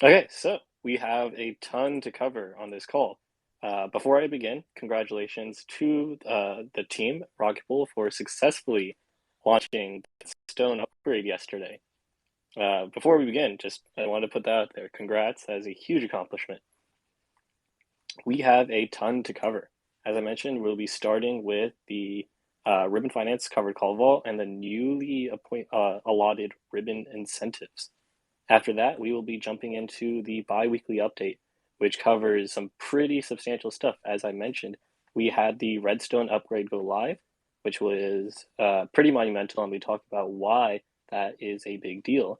Okay, so we have a ton to cover on this call. Before I begin, congratulations to the team, Rocket Pool, for successfully launching the Stone upgrade yesterday. Before we begin, just I want to put that out there. Congrats, as a huge accomplishment. We have a ton to cover. As I mentioned, we'll be starting with the Ribbon Finance covered call vault and the newly allotted Ribbon incentives. After that, we will be jumping into the biweekly update, which covers some pretty substantial stuff. As I mentioned, we had the Redstone upgrade go live, which was pretty monumental, and we talked about why that is a big deal.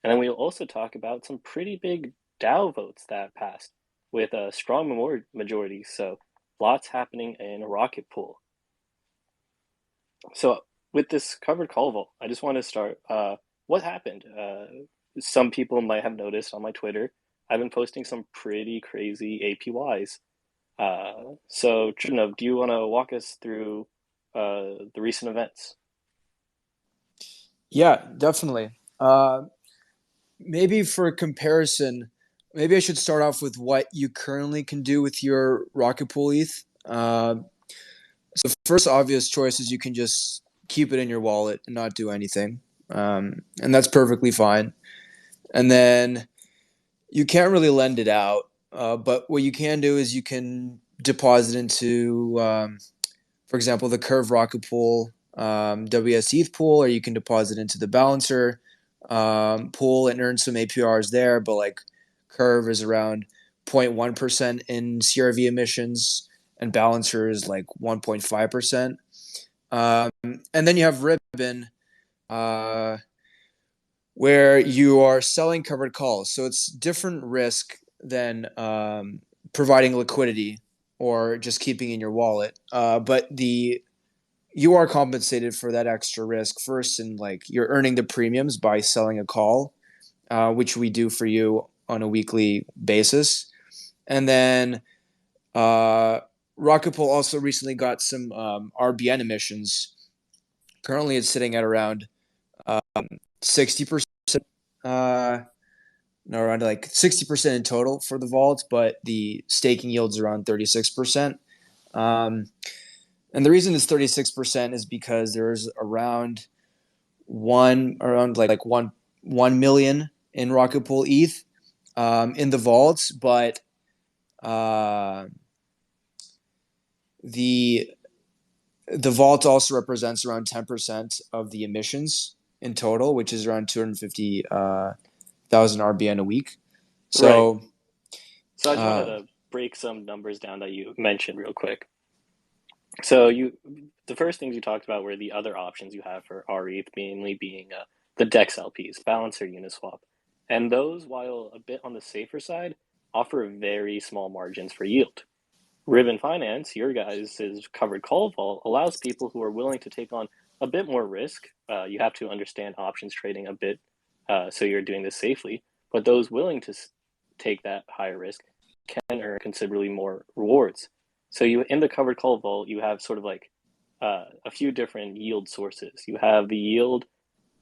And then we'll also talk about some pretty big DAO votes that passed with a strong majority. So lots happening in Rocket Pool. So with this covered call vote, I just want to start. What happened? Some people might have noticed on my Twitter, I've been posting some pretty crazy APYs. So Trinov, do you want to walk us through the recent events? Yeah, definitely. Maybe for comparison, maybe I should start off with what you currently can do with your Rocket Pool ETH. So first obvious choice is you can just keep it in your wallet and not do anything, and that's perfectly fine. And then you can't really lend it out, but what you can do is you can deposit into, for example, the Curve Rocket Pool WS pool, or you can deposit into the Balancer pool and earn some APRs there. But like Curve is around 0.1% in CRV emissions, and Balancer is like 1.5%. And then you have Ribbon, uh, where you are selling covered calls. So it's different risk than providing liquidity or just keeping in your wallet. But you are compensated for that extra risk first, and like you're earning the premiums by selling a call, which we do for you on a weekly basis. And then Rocket Pool also recently got some RBN emissions. Currently, it's sitting at around 60%. Uh, no, around like 60% in total for the vault, but the staking yields around 36%. Um, and the reason it's 36% is because there's around like 1 million in Rocket Pool ETH in the vaults, but uh, the the vault also represents around 10% of the emissions in total, which is around 250,000 RBN a week. Right. So So I just wanted uh, to break some numbers down that you mentioned real quick. So the first things you talked about were the other options you have for rETH, mainly being the DEX LPs, Balancer, Uniswap, and those, while a bit on the safer side, offer very small margins for yield. Ribbon Finance, your guys' covered call vault, allows people who are willing to take on a bit more risk. You have to understand options trading a bit, so you're doing this safely. But those willing to take that higher risk can earn considerably more rewards. So you, in the covered call vault, you have sort of like a few different yield sources. You have the yield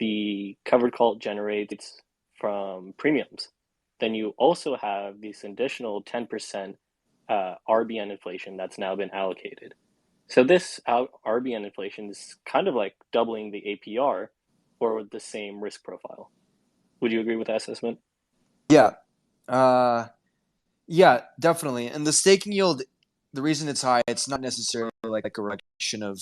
the covered call generates from premiums. Then you also have this additional 10% RBN inflation that's now been allocated. So this RBN inflation is kind of like doubling the APR for the same risk profile. Would you agree with that assessment? yeah, uh, yeah, definitely. And the staking yield, the reason it's high, it's not necessarily like a reflection of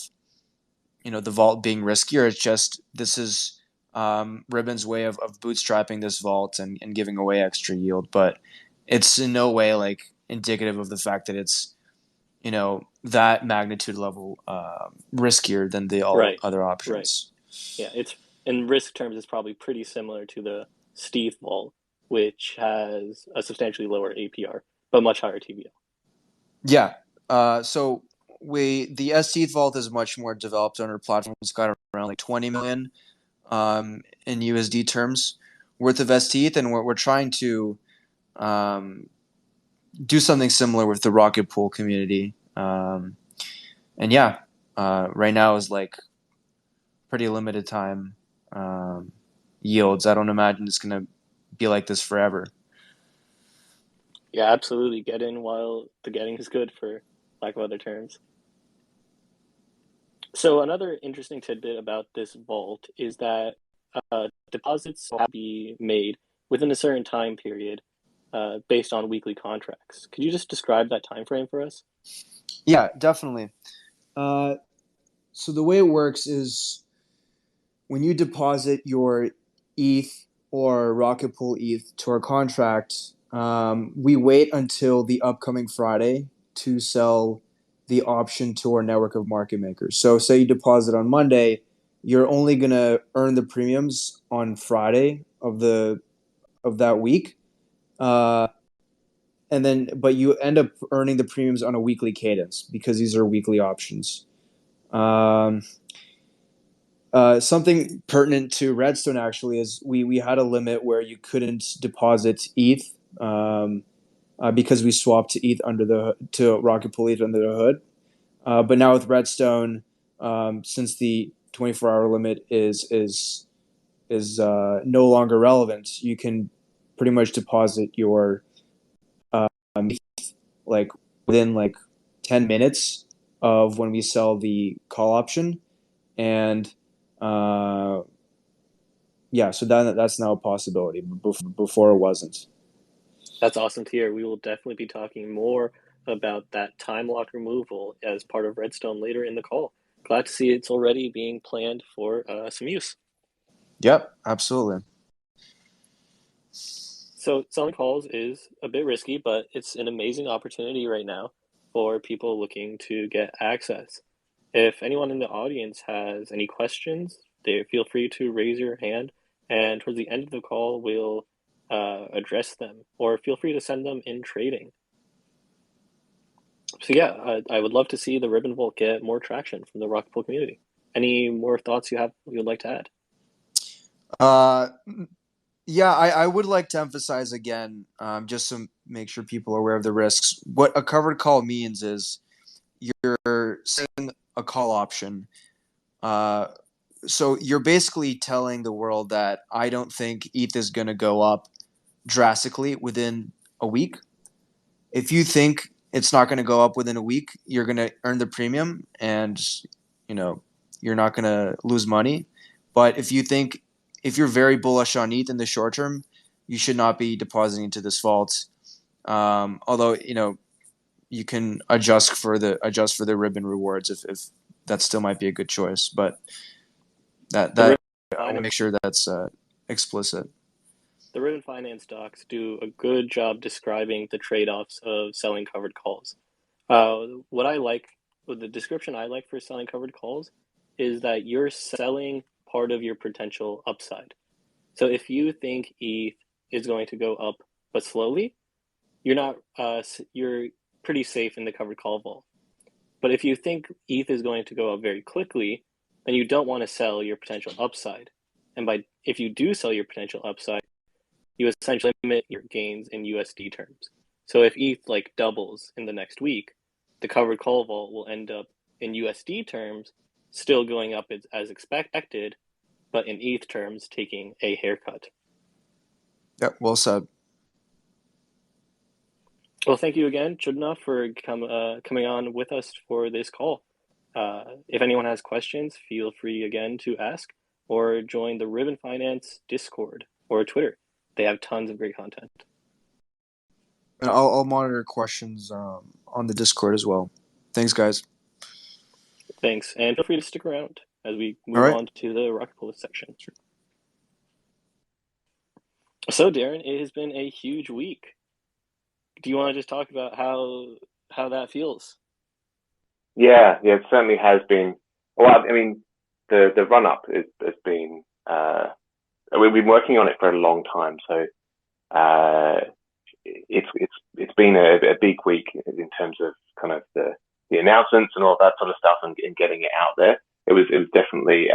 the vault being riskier. It's just this is Ribbon's way of bootstrapping this vault and giving away extra yield, but it's in no way like indicative of the fact that it's that magnitude level riskier than the all Right, other right. options. Yeah, it's in risk terms, it's probably pretty similar to the Steve vault, which has a substantially lower APR but much higher TVL. Yeah. So the ST vault is much more developed on our platform. It's got around like 20 million in USD terms worth of ST, and we're trying to um, do something similar with the Rocket Pool community. And yeah, right now is like pretty limited time yields. I don't imagine it's gonna be like this forever. Yeah, absolutely. Get in while the getting is good, for lack of other terms. So another interesting tidbit about this vault is that deposits will have to be made within a certain time period based on weekly contracts. Could you just describe that time frame for us? Yeah, definitely. So the way it works is when you deposit your ETH or Rocket Pool ETH to our contract, we wait until the upcoming Friday to sell the option to our network of market makers. So, say you deposit on Monday, you're only gonna earn the premiums on Friday of that week, uh, and then but you end up earning the premiums on a weekly cadence because these are weekly options. Um, Something pertinent to Redstone actually is we had a limit where you couldn't deposit ETH because we swapped to ETH to Rocket Pool ETH under the hood. But now with Redstone, since the 24-hour limit is no longer relevant, you can pretty much deposit your like within like 10 minutes of when we sell the call option, and uh, yeah, so that's now a possibility. Before it wasn't. That's awesome to hear. We will definitely be talking more about that time lock removal as part of Redstone later in the call. Glad to see it's already being planned for some use. Yep, absolutely. So selling calls is a bit risky, but it's an amazing opportunity right now for people looking to get access. If anyone in the audience has any questions, they feel free to raise your hand, and towards the end of the call, we'll address them, or feel free to send them in trading. So yeah, I would love to see the Ribbon Vault get more traction from the Rock Pool community. Any more thoughts you would like to add? Uh, yeah, I would like to emphasize again, just to make sure people are aware of the risks. What a covered call means is you're saying a call option. Uh, so you're basically telling the world that I don't think ETH is going to go up drastically within a week. If you think it's not going to go up within a week, you're going to earn the premium, and you know you're not going to lose money. But if you're very bullish on ETH in the short term, you should not be depositing into this vault. Although you can adjust for the ribbon rewards if that still might be a good choice. But The that Ribbon I want to Finance make sure that's explicit. the Ribbon Finance docs do a good job describing the trade-offs of selling covered calls. What I like, the description I like for selling covered calls is that you're selling part of your potential upside. So if you think ETH is going to go up but slowly, you're not you're pretty safe in the covered call vault. But if you think ETH is going to go up very quickly, then you don't want to sell your potential upside. And by if you do sell your potential upside, you essentially limit your gains in USD terms. So if ETH like doubles in the next week, the covered call vault will end up in USD terms still going up as expected, but in ETH terms taking a haircut. Yep, well said. Well, thank you again, Chudna, for coming on with us for this call. If anyone has questions, feel free again to ask or join the Ribbon Finance Discord or Twitter. They have tons of great content. And I'll monitor questions on the Discord as well. Thanks, guys. Thanks, and feel free to stick around as we All move right. on to the Rocket Pool section. So, Darren, it has been a huge week. Do you want to just talk about how that feels? Yeah, it certainly has been. Well, I mean, the run up has been. We've been working on it for a long time, so it's been a big week in terms of kind of the announcements and all that sort of stuff, and getting it out there. It was definitely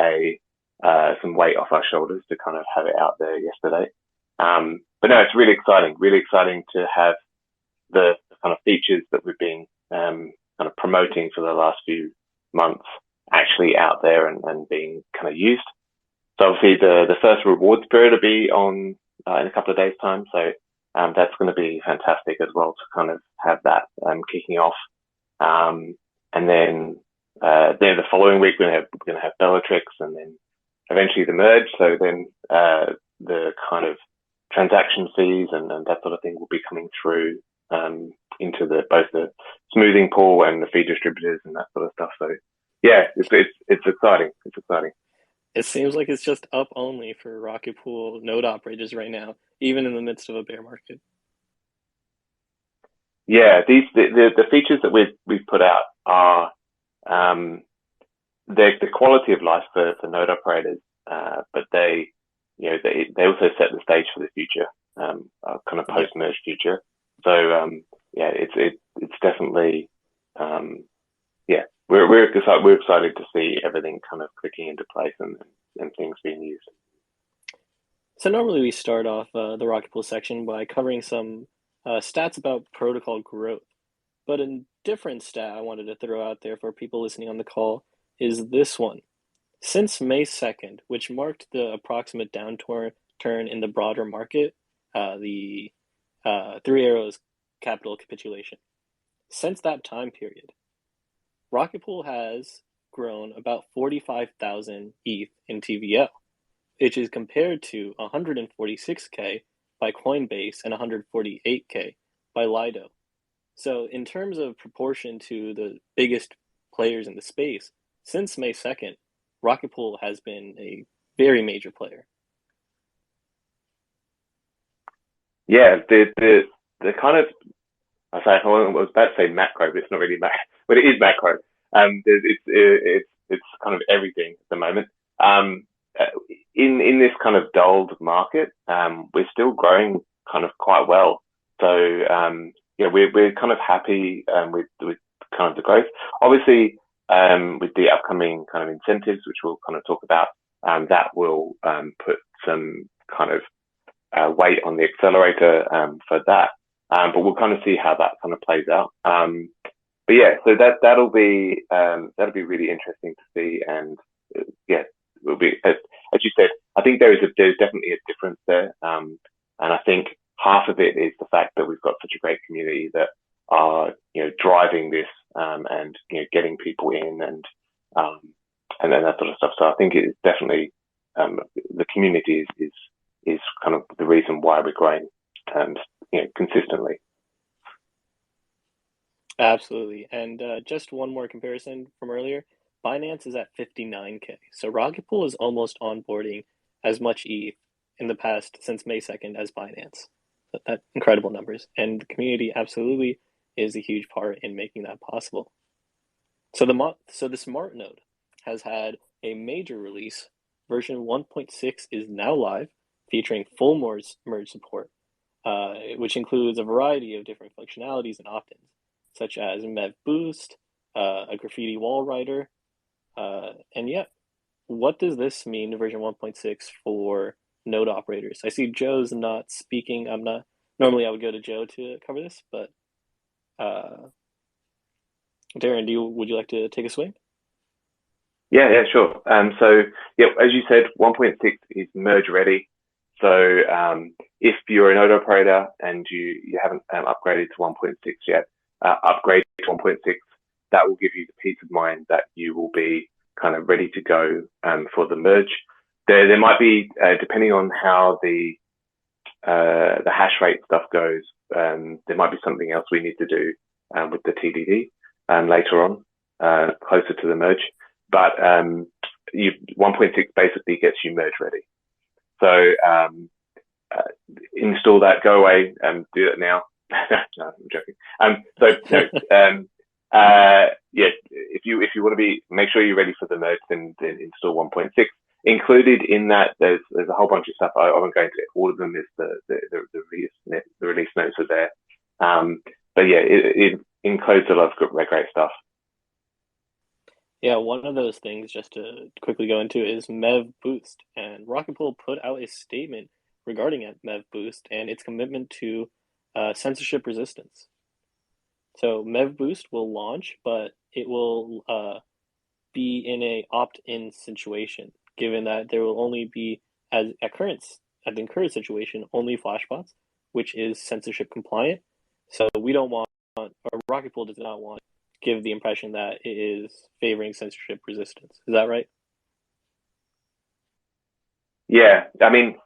some weight off our shoulders to kind of have it out there yesterday. But no, it's really exciting to have the kind of features that we've been kind of promoting for the last few months actually out there and being kind of used. So obviously the first rewards period will be on in a couple of days' time. So that's going to be fantastic as well to kind of have that kicking off. And then the following week we're going to have Bellatrix, and then eventually the merge. So then the kind of transaction fees and that sort of thing will be coming through into both the smoothing pool and the fee distributors and that sort of stuff. So yeah, it's exciting. It's exciting. It seems like it's just up only for Rocket Pool node operators right now, even in the midst of a bear market. Yeah, the features that we've put out are the quality of life for node operators, but they also set the stage for the future, kind of post merge future. So yeah, it's definitely we're excited to see everything kind of clicking into place and things being used. So normally we start off the Rocket Pool section by covering some stats about protocol growth. But a different stat I wanted to throw out there for people listening on the call is this one. Since May 2nd, which marked the approximate downturn in the broader market, the Three Arrows capital capitulation. Since that time period, Rocket Pool has grown about 45,000 ETH in TVL, which is compared to 146K by Coinbase and 148K by Lido. So in terms of proportion to the biggest players in the space, since May 2nd, Rocket Pool has been a very major player. Yeah, the kind of I was about to say macro, but it's not really macro, but it is macro. It's kind of everything at the moment. In this kind of dulled market, we're still growing kind of quite well. So yeah, we're kind of happy with kind of the growth. Obviously, with the upcoming kind of incentives, which we'll kind of talk about, that will put some kind of weight on the accelerator for that. But we'll kind of see how that kind of plays out. But yeah, so that'll be really interesting to see, and yeah, will be as you said. I think there's definitely a difference there, and I think half of it is the fact that we've got such a great community that are driving this and getting people in and then that sort of stuff. So I think it's definitely the community is kind of the reason why we're growing consistently. Absolutely. And just one more comparison from earlier. Binance is at 59K. So Rocket Pool is almost onboarding as much ETH in the past since May 2nd as Binance. That incredible numbers. And the community absolutely is a huge part in making that possible. So the Smartnode has had a major release. Version 1.6 is now live, featuring full merge support, which includes a variety of different functionalities and opt-ins, such as Mev Boost, a graffiti wall writer, and yeah, what does this mean to version 1.6 for node operators? I see Joe's not speaking. Normally I would go to Joe to cover this, but Darren, would you like to take a swing? Yeah, sure. So yeah, as you said, 1.6 is merge ready. So if you're a node operator and you haven't upgraded to 1.6 yet, upgrade to 1.6. That will give you the peace of mind that you will be kind of ready to go for the merge. There might be, depending on how the hash rate stuff goes, there might be something else we need to do with the TDD later on, closer to the merge. But 1.6 basically gets you merge ready. So install that, go away, and do it now. No, I'm joking. Yeah, if you want to make sure you're ready for the merge, then install 1.6. Included in that, there's a whole bunch of stuff. I won't go into all of them. Is the release notes are there. But yeah, it includes a lot of great stuff. Yeah, one of those things, just to quickly go into, is Mev Boost. And Rocket Pool put out a statement regarding Mev Boost and its commitment to censorship resistance. So Mev Boost will launch, but it will be in a opt-in situation, given that there will only be, at the current situation, only Flashbots, which is censorship compliant. So we don't want, or Rocket Pool does not want to give the impression that it is favoring censorship resistance. Is that right? Yeah, I mean,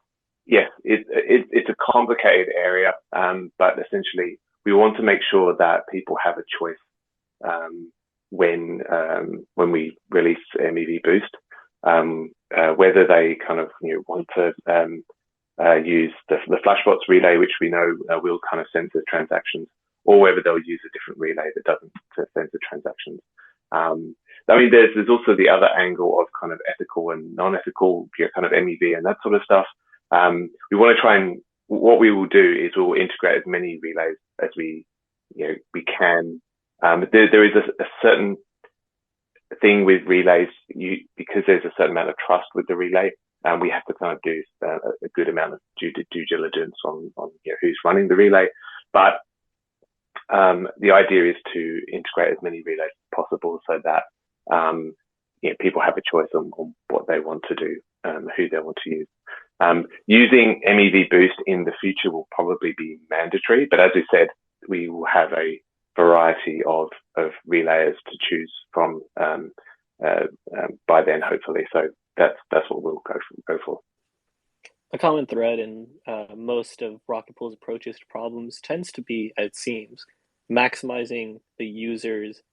yes, it's a complicated area, but essentially we want to make sure that people have a choice when we release MEV Boost, whether they kind of want to use the Flashbots relay, which we know will kind of censor transactions, or whether they'll use a different relay that doesn't censor transactions. I mean, there's also the other angle of kind of ethical and non-ethical, kind of MEV and that sort of stuff. We want to try and what we will do is we'll integrate as many relays as we can. There is a certain thing with relays, because there's a certain amount of trust with the relay, and we have to kind of do a good amount of due diligence on who's running the relay. But the idea is to integrate as many relays as possible so that people have a choice on what they want to do, who they want to use. Using MEV Boost in the future will probably be mandatory, but as we said, we will have a variety of relayers to choose from by then, hopefully. So that's what we'll go for. A common thread in most of Rocket Pool's approaches to problems tends to be, it seems, maximizing the user's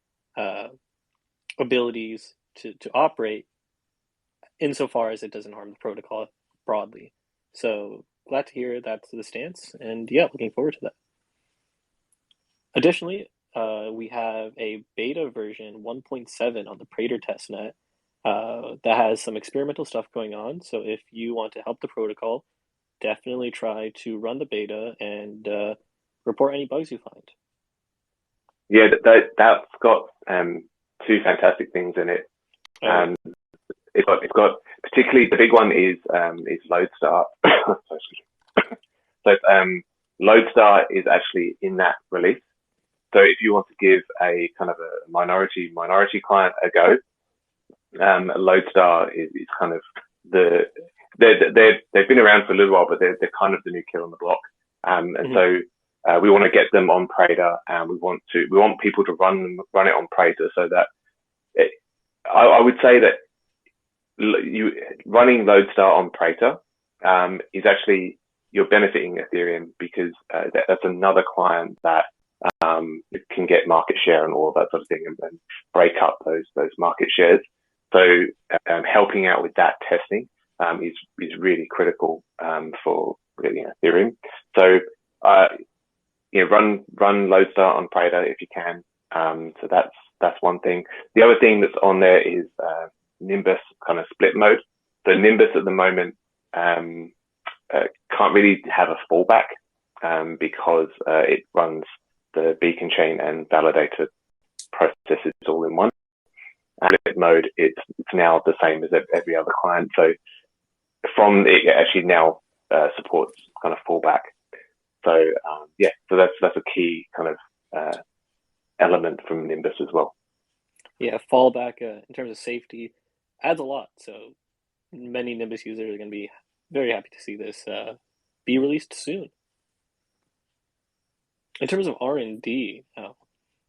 abilities to operate insofar as it doesn't harm the protocol broadly. So glad to hear that's the stance, and yeah, looking forward to that. Additionally, we have a beta version 1.7 on the Prater testnet that has some experimental stuff going on. So if you want to help the protocol, definitely try to run the beta and report any bugs you find. Yeah, that's got two fantastic things in it. It's got particularly the big one is Lodestar. So Lodestar is actually in that release. So if you want to give a kind of a minority client a go, Lodestar is kind of they've been around for a little while, but they're kind of the new kid on the block. And so we want to get them on Prater, and we want people to run it on Prater so that I would say that running Lodestar on Prater is actually, you're benefiting Ethereum, because that's another client that can get market share and all of that sort of thing, and break up those market shares. So helping out with that testing is really critical for Ethereum. So run Lodestar on Prater if you can. So that's one thing. The other thing that's on there is Nimbus kind of split mode. So Nimbus at the moment can't really have a fallback because it runs the beacon chain and validator processes all in one. And split mode, it's now the same as every other client. So from it actually now supports kind of fallback. So so that's a key kind of element from Nimbus as well. Yeah, fallback in terms of safety adds a lot. So many Nimbus users are going to be very happy to see this be released soon. In terms of R&D,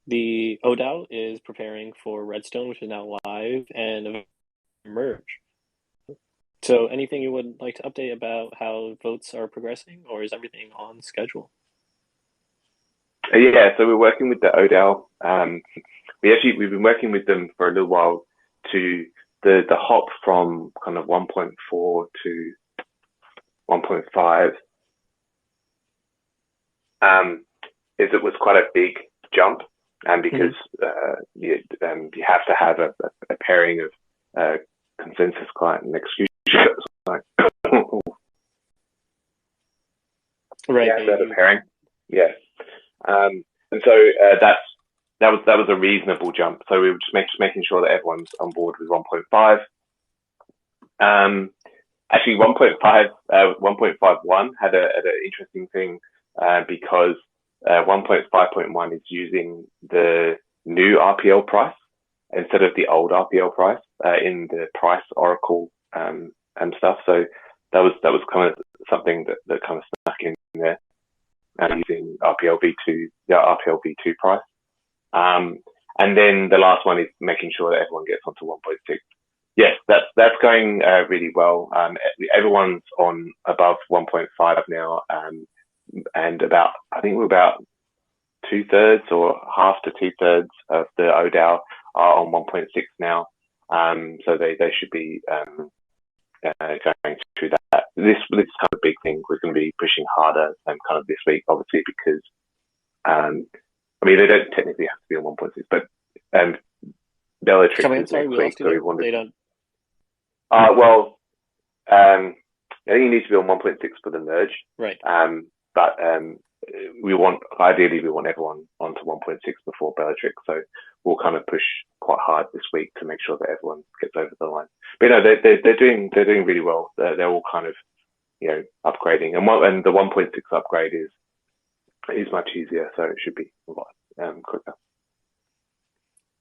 the ODAO is preparing for Redstone, which is now live, and merge. So anything you would like to update about how votes are progressing, or is everything on schedule? Yeah, so we're working with the ODAO. We've been working with them for a little while to the hop from kind of 1.4 to 1.5. It was quite a big jump, because you have to have a pairing of consensus client and execution. Right. Yeah, a pairing. Yeah. And so that was a reasonable jump. So we were just making sure that everyone's on board with 1.5. Actually, 1.51 had an interesting thing because 1.5.1 is using the new RPL price instead of the old RPL price in the price oracle and stuff. So that was kind of something that kind of snuck in there. using RPLv2, the RPLv2 price. And then the last one is making sure that everyone gets onto 1.6. Yes, that's going really well. Everyone's on above 1.5 now, and I think we're about 2/3 or half to 2/3 of the ODAO are on 1.6 now. So they should be going through that. This kind of big thing we're going to be pushing harder kind of this week, obviously, because they don't technically have to be on 1.6, but Bellatrix is next week, so we want to. They don't. I think you need to be on 1.6 for the merge. Right. But we want everyone onto 1.6 before Bellatrix, so we'll kind of push quite hard this week to make sure that everyone gets over the line. But they're doing really well. They're all kind of upgrading, and the 1.6 upgrade is much easier, so it should be a lot quicker.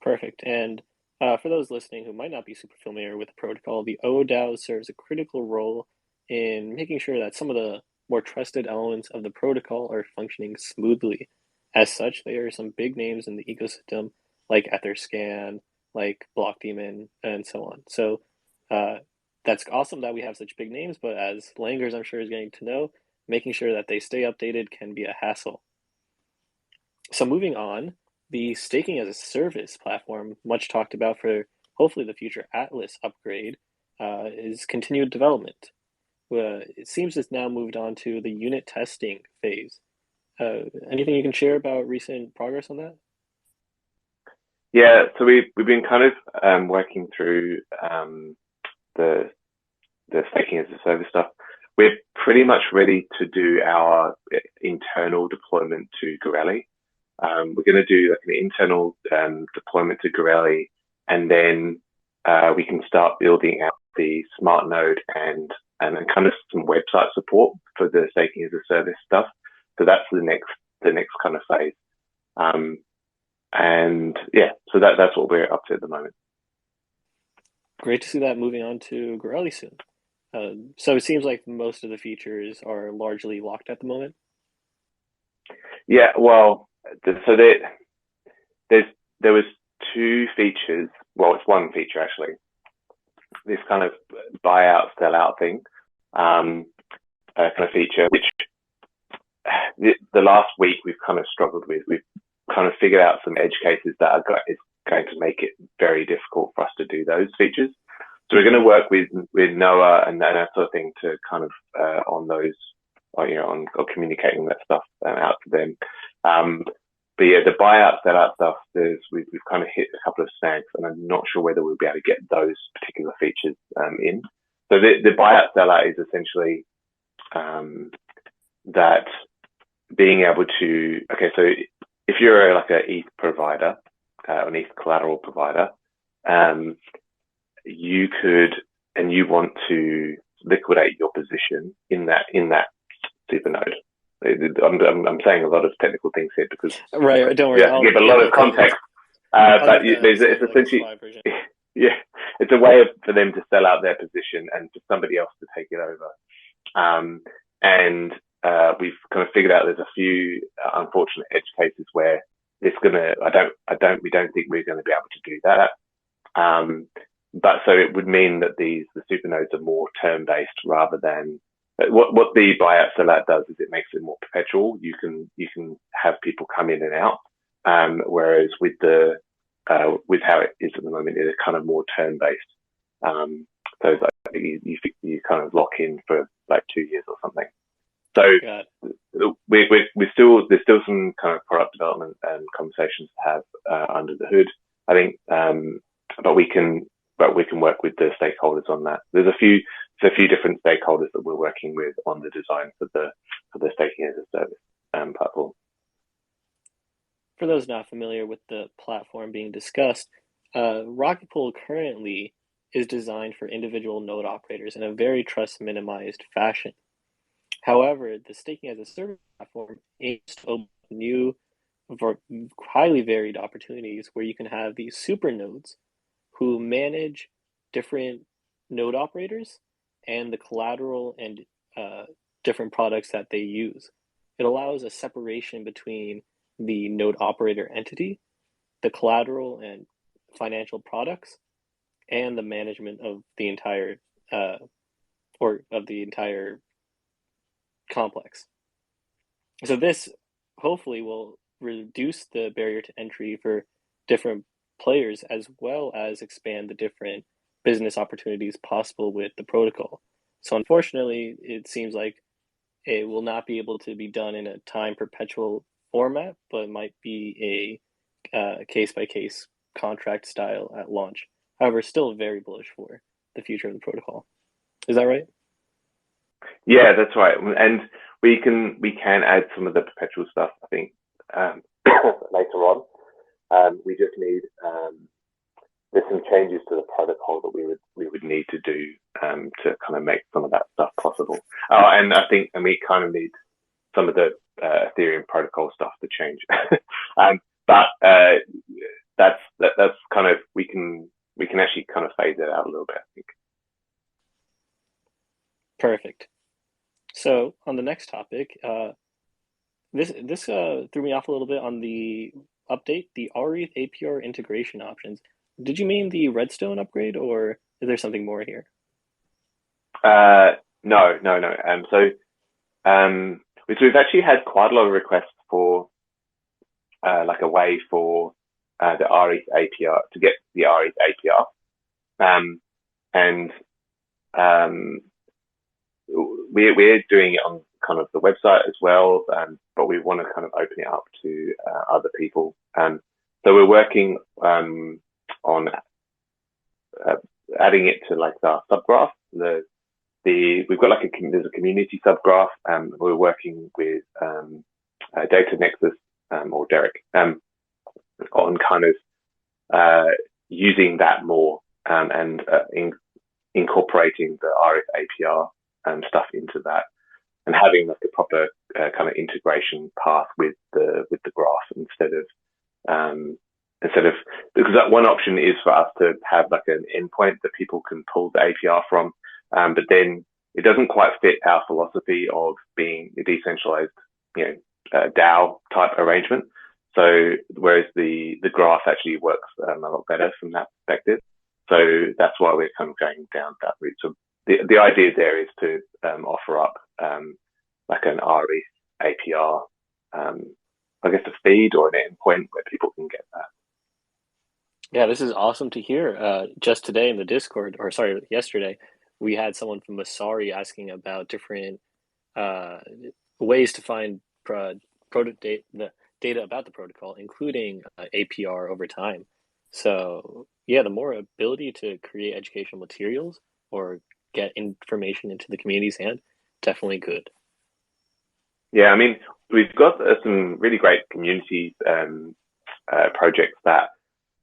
Perfect. And for those listening who might not be super familiar with the protocol, the ODAO serves a critical role in making sure that some of the more trusted elements of the protocol are functioning smoothly. As such, there are some big names in the ecosystem like Etherscan, like Blockdaemon, and so on. So that's awesome that we have such big names, but as Langers, I'm sure, is getting to know, making sure that they stay updated can be a hassle. So moving on, the staking as a service platform, much talked about for hopefully the future Atlas upgrade, is continued development. It seems it's now moved on to the unit testing phase. Anything you can share about recent progress on that? Yeah, so we've been kind of working through the staking as a service stuff. We're pretty much ready to do our internal deployment to Gorelli. We're going to do like an internal deployment to Gorelli, and then we can start building out the Smartnode and kind of some website support for the staking as a service stuff. So that's the next kind of phase. And yeah, so that's what we're up to at the moment. Great to see that moving on to Gorelli soon. So it seems like most of the features are largely locked at the moment. Yeah, well, so there was two features. Well, it's one feature actually. This kind of buyout sellout thing, kind of feature, which the last week we've kind of struggled with. We've kind of figured out some edge cases that is going to make it very difficult for us to do those features. So we're going to work with Noah and that sort of thing to kind of on those, on communicating that stuff out to them. But yeah, the buyout sellout stuff, we've kind of hit a couple of snags, and I'm not sure whether we'll be able to get those particular features in. So the buyout sellout is essentially that being able to, so if you're like an ETH provider, an ETH collateral provider, you could, and you want to liquidate your position in that supernode. I'm saying a lot of technical things here because right. Don't worry. You have to give a lot of context. But it's essentially, it's a way for them to sell out their position and for somebody else to take it over. And we've kind of figured out there's a few unfortunate edge cases where it's gonna. We don't think we're going to be able to do that. But so it would mean that the supernodes are more term based rather than. What the buyout sellout does is it makes it more perpetual. You can have people come in and out, whereas with how it is at the moment, it's kind of more term based. So it's like you kind of lock in for like 2 years or something. So there's still some kind of product development and conversations to have under the hood. I think, but we can work with the stakeholders on that. There's a few different stakeholders that we're working with on the design for the staking as a service platform. For those not familiar with the platform being discussed, Rocket Pool currently is designed for individual node operators in a very trust minimized fashion. However, the staking as a service platform aims to open new, highly varied opportunities where you can have these super nodes who manage different node operators and the collateral and different products that they use. it allows a separation between the node operator entity, the collateral and financial products, and the management of the entire complex. So this hopefully will reduce the barrier to entry for different players, as well as expand the different business opportunities possible with the protocol. So unfortunately, it seems like it will not be able to be done in a time perpetual format, but might be a case-by-case contract style at launch. However, still very bullish for the future of the protocol. Is that right? Yeah, that's right. And we can add some of the perpetual stuff, I think, later on. We just need there's some changes to the protocol that we would need to do to kind of make some of that stuff possible. Oh, and I think we kind of need some of the Ethereum protocol stuff to change. But that's kind of we can actually kind of phase it out a little bit, I think. Perfect. So on the next topic, this threw me off a little bit on the update, the rETH APR integration options. Did you mean the Redstone upgrade, or is there something more here? No. So we've actually had quite a lot of requests for like a way for the rETH APR to get the rETH APR, and we're doing it on kind of the website as well, but we want to kind of open it up to other people. So we're working on adding it to like the subgraph. We've got like there's a community subgraph. We're working with Data Nexus or Derek on kind of using that more and incorporating the rETH APR stuff into that, and having like a proper kind of integration path with the graph instead of because that one option is for us to have like an endpoint that people can pull the APR from, but then it doesn't quite fit our philosophy of being a decentralized, DAO type arrangement. So whereas the graph actually works a lot better from that perspective. So that's why we're kind of going down that route. So the idea there is to offer up like an rETH APR, I guess a feed or an endpoint where people can get that. Yeah, this is awesome to hear. Just today in the Discord, or sorry, yesterday, we had someone from Masari asking about different ways to find data about the protocol, including APR over time. So yeah, the more ability to create educational materials or get information into the community's hand, definitely good. Yeah, I mean, we've got some really great community projects that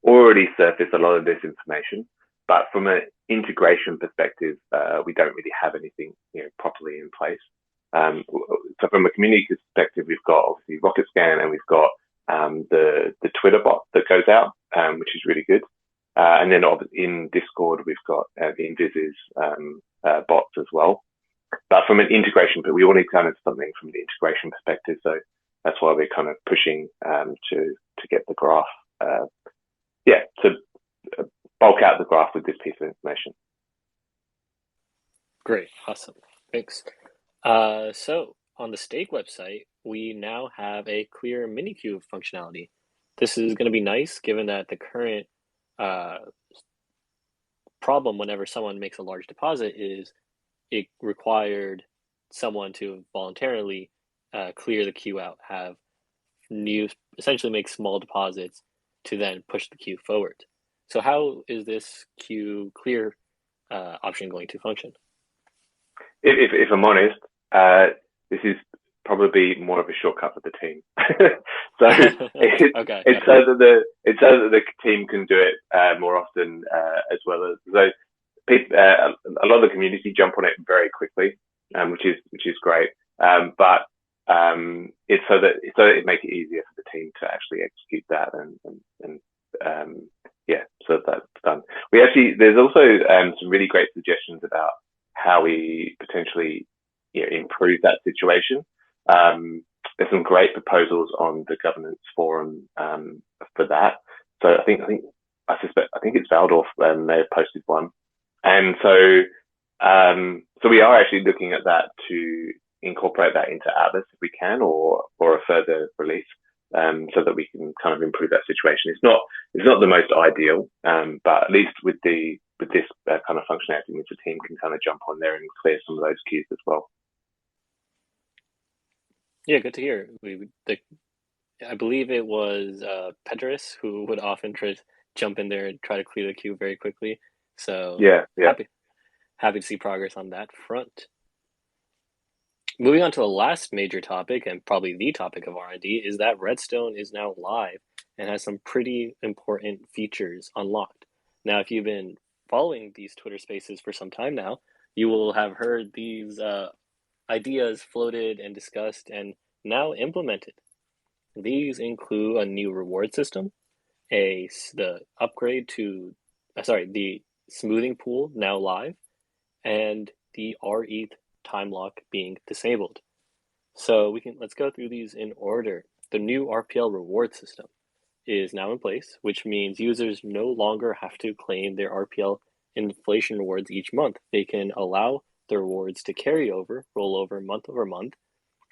already surface a lot of this information, but from an integration perspective, we don't really have anything properly in place. So from a community perspective, we've got obviously Rocket Scan, and we've got the Twitter bot that goes out, which is really good. And then in Discord, we've got the Invis's bots as well. But from an integration, we wanted kind of something from the integration perspective. So that's why we're kind of pushing to get the graph, to bulk out the graph with this piece of information. Great, awesome, thanks. So on the stake website, we now have a clear minikube functionality. This is going to be nice, given that the current problem whenever someone makes a large deposit is it required someone to voluntarily clear the queue out, essentially make small deposits to then push the queue forward. So how is this queue clear option going to function? If I'm honest, this is probably more of a shortcut for the team. So it's so that the team can do it more often, as well as a lot of the community jump on it very quickly, which is great. But it's so that it makes it easier for the team to actually execute that and so that's done. There's also some really great suggestions about how we potentially improve that situation. there's some great proposals on the governance forum for that. So I think it's Valdorf may have posted one, and so we are actually looking at that to incorporate that into Atlas if we can, or a further release, so that we can kind of improve that situation. It's not the most ideal, but at least with this kind of functionality, means the team can kind of jump on there and clear some of those queues as well. Yeah, good to hear. I believe it was Pedris who would often jump in there and try to clear the queue very quickly. So yeah. Happy to see progress on that front. Moving on to the last major topic, and probably the topic of R&D, is that Redstone is now live and has some pretty important features unlocked. Now, if you've been following these Twitter Spaces for some time now, you will have heard these ideas floated and discussed and now implemented. These include a new reward system, the upgrade to, the smoothing pool now live, and the rETH time lock being disabled. So let's go through these in order. The new RPL reward system is now in place, which means users no longer have to claim their RPL inflation rewards each month. They can allow the rewards to roll over month over month.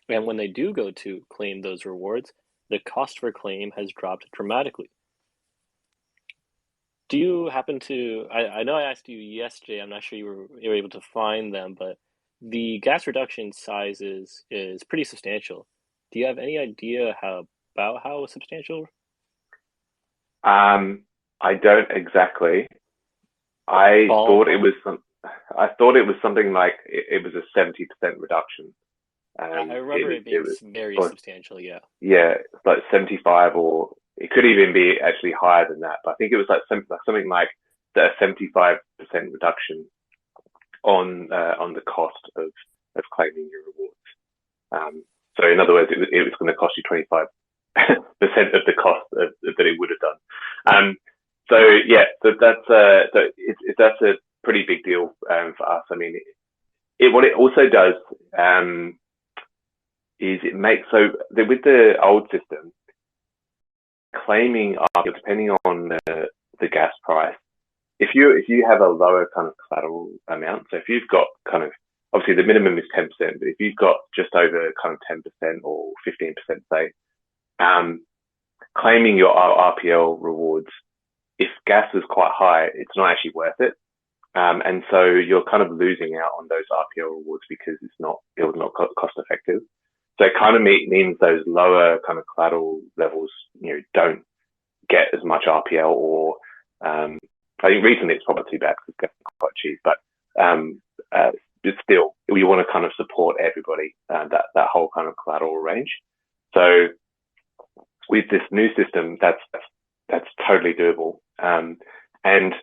And when they do go to claim those rewards, the cost for claim has dropped dramatically. Do you happen to, I know I asked you yesterday, I'm not sure you were able to find them, but the gas reduction size is pretty substantial. Do you have any idea about how substantial? I don't exactly. I thought it was something like it was a 70% reduction. I remember it being very substantial, yeah. Yeah, it's like 75, or it could even be actually higher than that. But I think it was like something like a 75% reduction on the cost of claiming your rewards. So in other words, it was going to cost you 25% of the cost that it would have done. So that's a pretty big deal for us. I mean, what it also does is it makes with the old system, claiming depending on the gas price. If you have a lower kind of collateral amount, so if you've got kind of, obviously the minimum is 10%, but if you've got just over kind of 10% or 15%, say, claiming your RPL rewards, if gas is quite high, it's not actually worth it. And so you're kind of losing out on those RPL rewards because it was not cost effective. So it kind of means those lower kind of collateral levels, don't get as much RPL, or I think recently it's probably too bad because it's getting quite cheap, but still, we want to kind of support everybody, that whole kind of collateral range. So with this new system, that's totally doable. And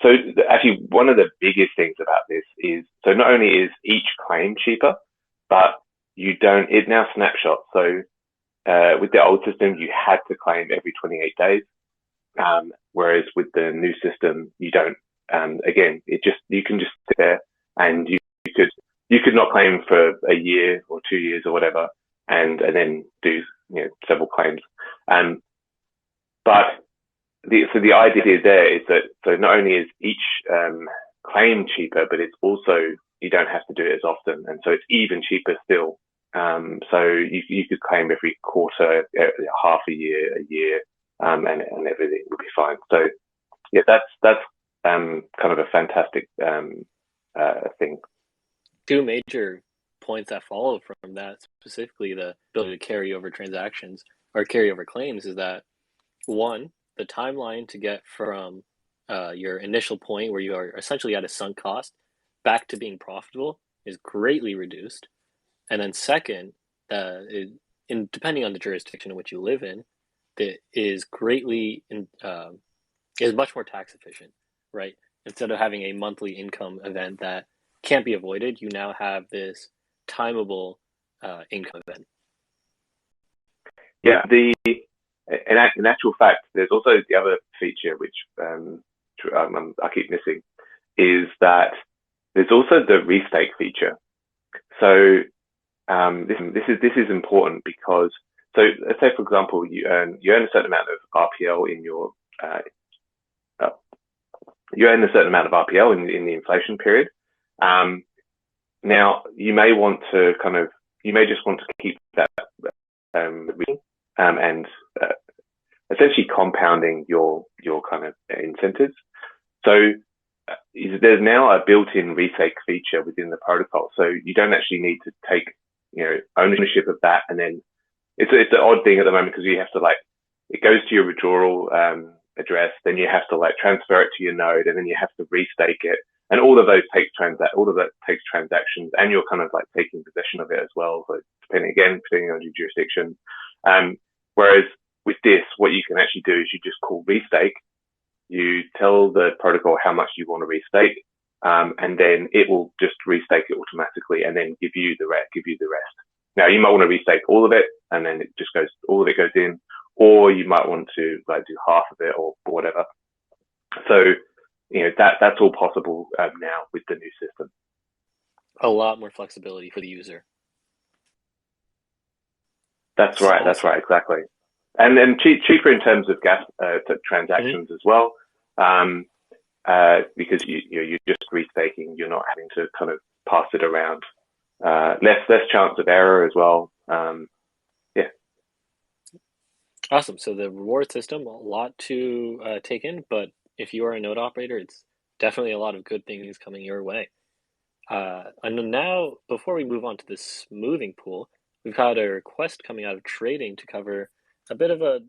so actually one of the biggest things about this is, so not only is each claim cheaper, but it now snapshots. So with the old system, you had to claim every 28 days. Whereas with the new system, you don't. Again, you can just sit there and you could not claim for a year or 2 years or whatever, and then do several claims. But the idea there is that, so not only is each claim cheaper, but it's also, you don't have to do it as often, and so it's even cheaper still. So you could claim every quarter, half a year, and everything will be fine. So yeah, that's kind of a fantastic thing. Two major points that follow from that, specifically the ability to carry over transactions or carry over claims, is that, one, the timeline to get from your initial point where you are essentially at a sunk cost back to being profitable is greatly reduced. And then second, depending on the jurisdiction in which you live in, that is is much more tax efficient, right? Instead of having a monthly income event that can't be avoided, you now have this timeable income event. Yeah, in actual fact, there's also the other feature which I keep missing, is that there's also the restake feature. So this is important because, so let's say, for example, you earn a certain amount of RPL in your you earn a certain amount of RPL in the inflation period. Now you may just want to keep that and essentially compounding your kind of incentives. So there's now a built-in restake feature within the protocol, so you don't actually need to take ownership of that. And then it's an odd thing at the moment because you have to it goes to your withdrawal address, then you have to transfer it to your node, and then you have to restake it, and all of that takes transactions, and you're kind of taking possession of it as well. So depending on your jurisdiction. Whereas with this, what you can actually do is you just call restake. You tell the protocol how much you want to restake, and then it will just restake it automatically, and then give you the rest. Now you might want to restake all of it, and then all of it goes in, or you might want to do half of it or whatever. So that's all possible now with the new system. A lot more flexibility for the user. That's right. Awesome. That's right. Exactly. And then cheaper in terms of gas transactions as well, because you're just restaking. You're not having to kind of pass it around. Less chance of error as well. Yeah. Awesome. So the reward system, a lot to take in, but if you are a node operator, it's definitely a lot of good things coming your way. And now, before we move on to the smoothing pool, we've had a request coming out of trading to cover a bit of an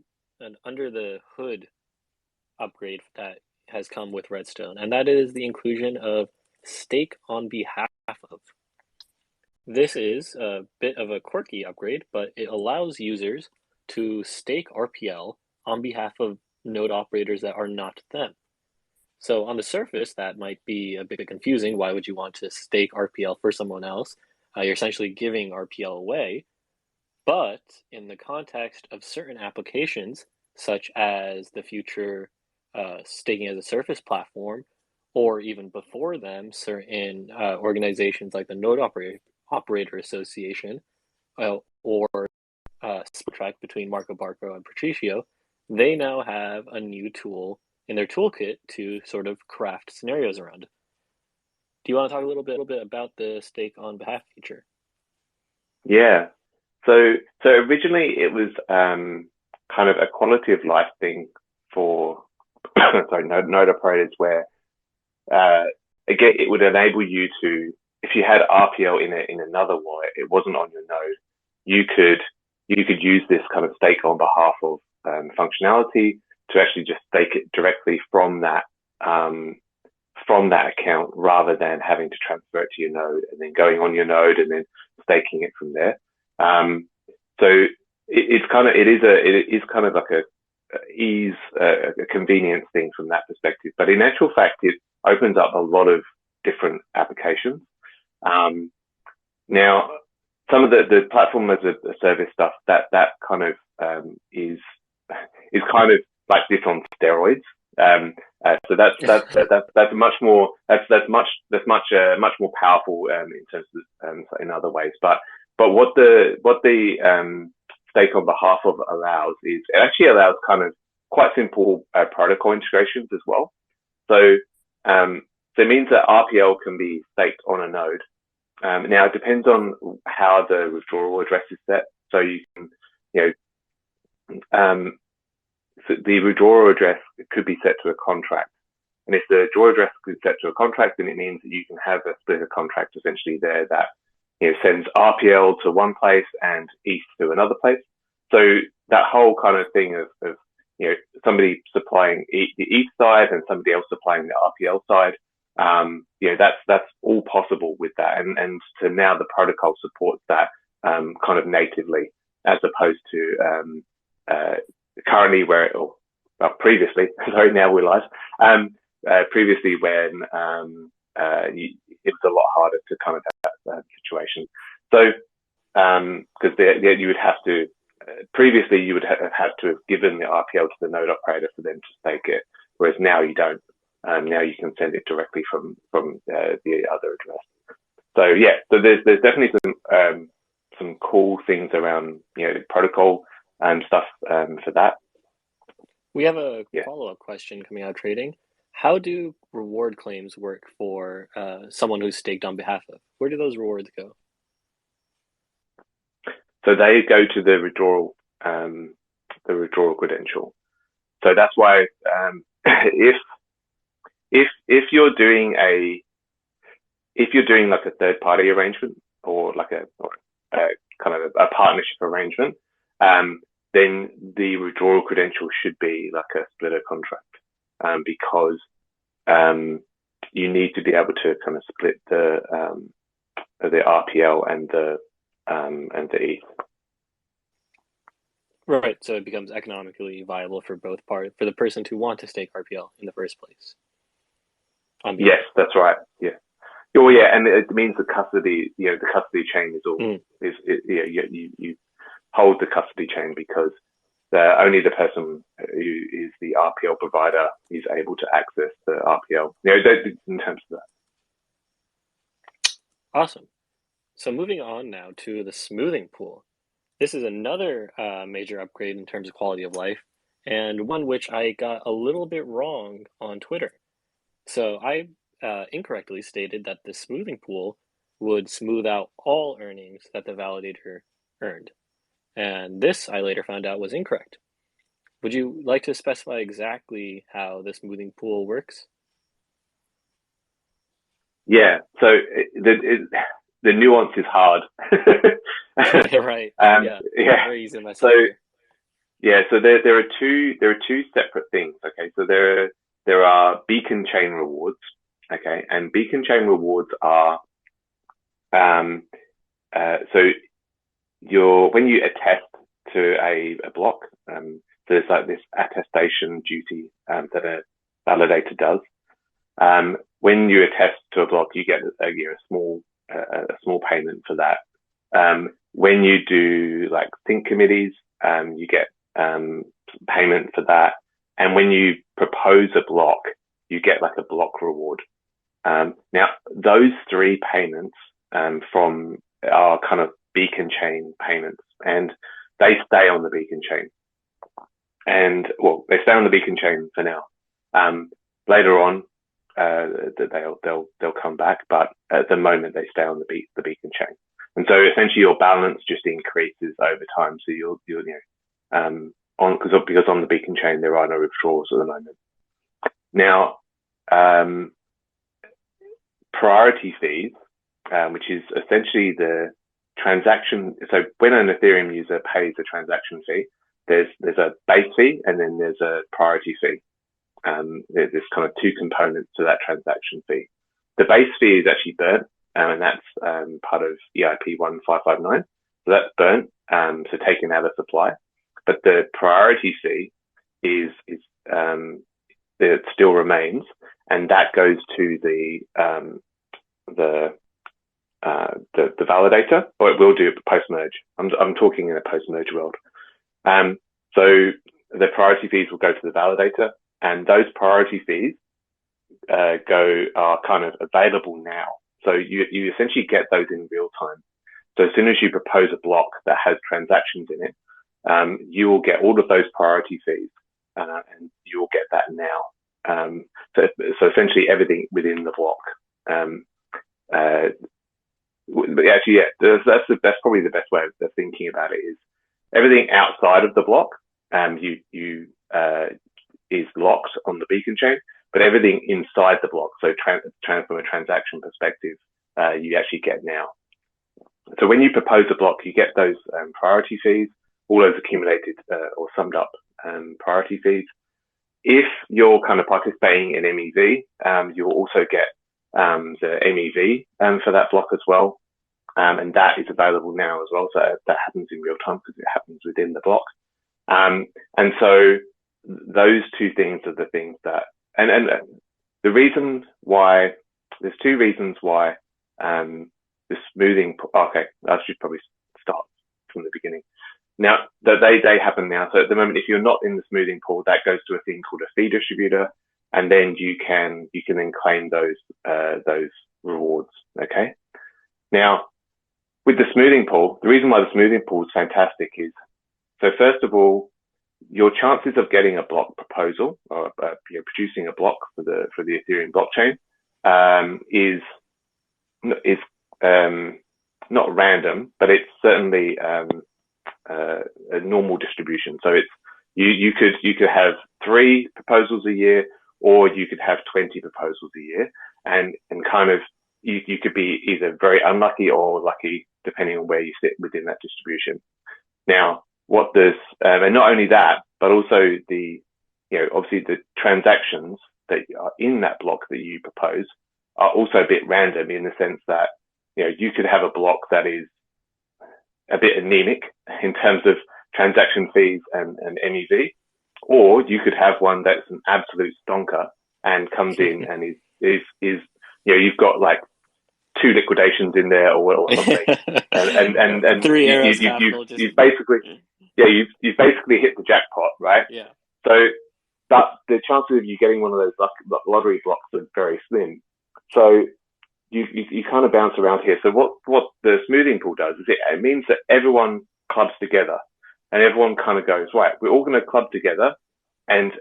under the hood upgrade that has come with Redstone, and that is the inclusion of stake on behalf of. This is a bit of a quirky upgrade, but it allows users to stake RPL on behalf of node operators that are not them. So on the surface, that might be a bit confusing. Why would you want to stake RPL for someone else? You're essentially giving RPL away. But in the context of certain applications, such as the future staking as a service platform, or even before them, certain organizations like the Node Operator Association, or Contract between Marco Barco and Patricio, they now have a new tool in their toolkit to sort of craft scenarios around it. Do you want to talk a little bit about the stake on behalf feature? Yeah. So originally it was kind of a quality of life thing for node operators, where again it would enable you to, if you had RPL in another wallet, it wasn't on your node, you could use this kind of stake on behalf of functionality to actually just stake it directly from that account, rather than having to transfer it to your node and then going on your node and then staking it from there. So it is kind of like a convenience thing from that perspective. But in actual fact, it opens up a lot of different applications. Now, some of the platform as a service stuff that kind of is kind of like this on steroids. So that's much more powerful in terms of in other ways. But what the stake on behalf of allows is, it actually allows kind of quite simple protocol integrations as well. So it means that RPL can be staked on a node. Now it depends on how the withdrawal address is set. So you can, so the withdrawal address could be set to a contract. And if the withdrawal address is set to a contract, then it means that you can have a split of contract essentially there that sends RPL to one place and ETH to another place. So that whole kind of thing of somebody supplying the ETH side and somebody else supplying the RPL side, that's all possible with that. And so now the protocol supports that kind of natively, as opposed to currently previously, sorry, now we're live. Previously when it was a lot harder to kind of have that situation. So, because you would have to, previously you would have had to have given the RPL to the node operator for them to stake it, whereas now you don't. Now you can send it directly from the other address. So yeah, so there's definitely some some cool things around protocol and stuff for that. We have a follow-up question coming out of trading. How do reward claims work for someone who's staked on behalf of? Where do those rewards go? So they go to the withdrawal credential. So that's why if you're doing like a third party arrangement or like a kind of a partnership arrangement, then the withdrawal credential should be like a splitter contract, because you need to be able to kind of split the RPL and the ETH. Right, so it becomes economically viable for both parties, for the person to want to stake RPL in the first place. Yes, that's right. Yeah. Oh, yeah, and it means the custody chain is all you hold the custody chain, because only the person who is the RPL provider is able to access the RPL. In terms of that. Awesome. So moving on now to the smoothing pool. This is another major upgrade in terms of quality of life, and one which I got a little bit wrong on Twitter. So I incorrectly stated that the smoothing pool would smooth out all earnings that the validator earned. And this, I later found out, was incorrect. Would you like to specify exactly how the smoothing pool works? Yeah, so the nuance is hard. Right. Yeah. Very easy to mess up here. Yeah, so there are two separate things. Okay, so there are beacon chain rewards. Okay, and beacon chain rewards are so when you attest to a block, there's like this attestation duty that a validator does. When you attest to a block, you get a small payment for that. When you do like think committees, you get payment for that. And when you propose a block, you get like a block reward. Now, those three payments from are kind of beacon chain payments, and they stay on the beacon chain. And they stay on the beacon chain for now. Later on, they'll come back, but at the moment they stay on the beacon chain. And so essentially your balance just increases over time. So you'll because on the beacon chain there are no withdrawals at the moment. Now, priority fees, which is essentially the transaction. So when an Ethereum user pays a transaction fee, there's a base fee and then there's a priority fee. There's kind of two components to that transaction fee. The base fee is actually burnt, and that's part of EIP 1559. So that's burnt, so taken out of supply. But the priority fee it still remains, and that goes to the validator, or it will do post merge. I'm talking in a post merge world. So the priority fees will go to the validator, and those priority fees are kind of available now. So you essentially get those in real time. So as soon as you propose a block that has transactions in it, you will get all of those priority fees, and you will get that now. So essentially everything within the block. But actually, yeah, that's probably the best way of thinking about it, is everything outside of the block, is locked on the beacon chain, but everything inside the block, so from a transaction perspective, you actually get now. So when you propose a block, you get those priority fees, all those accumulated or summed up priority fees. If you're kind of participating in MEV, you'll also get the MEV for that block as well. And that is available now as well. So that happens in real time because it happens within the block. And so those two things are the things that, and the reason why, there's two reasons why the smoothing, okay, I should probably start from the beginning. Now, they happen now. So at the moment, if you're not in the smoothing pool, that goes to a thing called a fee distributor, and then you can then claim those rewards. Okay. Now, with the smoothing pool, the reason why the smoothing pool is fantastic is, so first of all, your chances of getting a block proposal or producing a block for the Ethereum blockchain is not random, but it's certainly a normal distribution. So it's you could have 3 proposals a year, or you could have 20 proposals a year, and kind of you could be either very unlucky or lucky depending on where you sit within that distribution. Now, what this and not only that, but also obviously the transactions that are in that block that you propose are also a bit random, in the sense that you could have a block that is a bit anemic in terms of transaction fees and MEV, or you could have one that's an absolute stonker and comes in and is you've got like 2 liquidations in there or something, and 3 arrows capital. You've basically hit the jackpot, right? Yeah. So, but the chances of you getting one of those lottery blocks are very slim. So you kind of bounce around here. So what the smoothing pool does is it means that everyone clubs together, and everyone kind of goes, right, we're all going to club together, and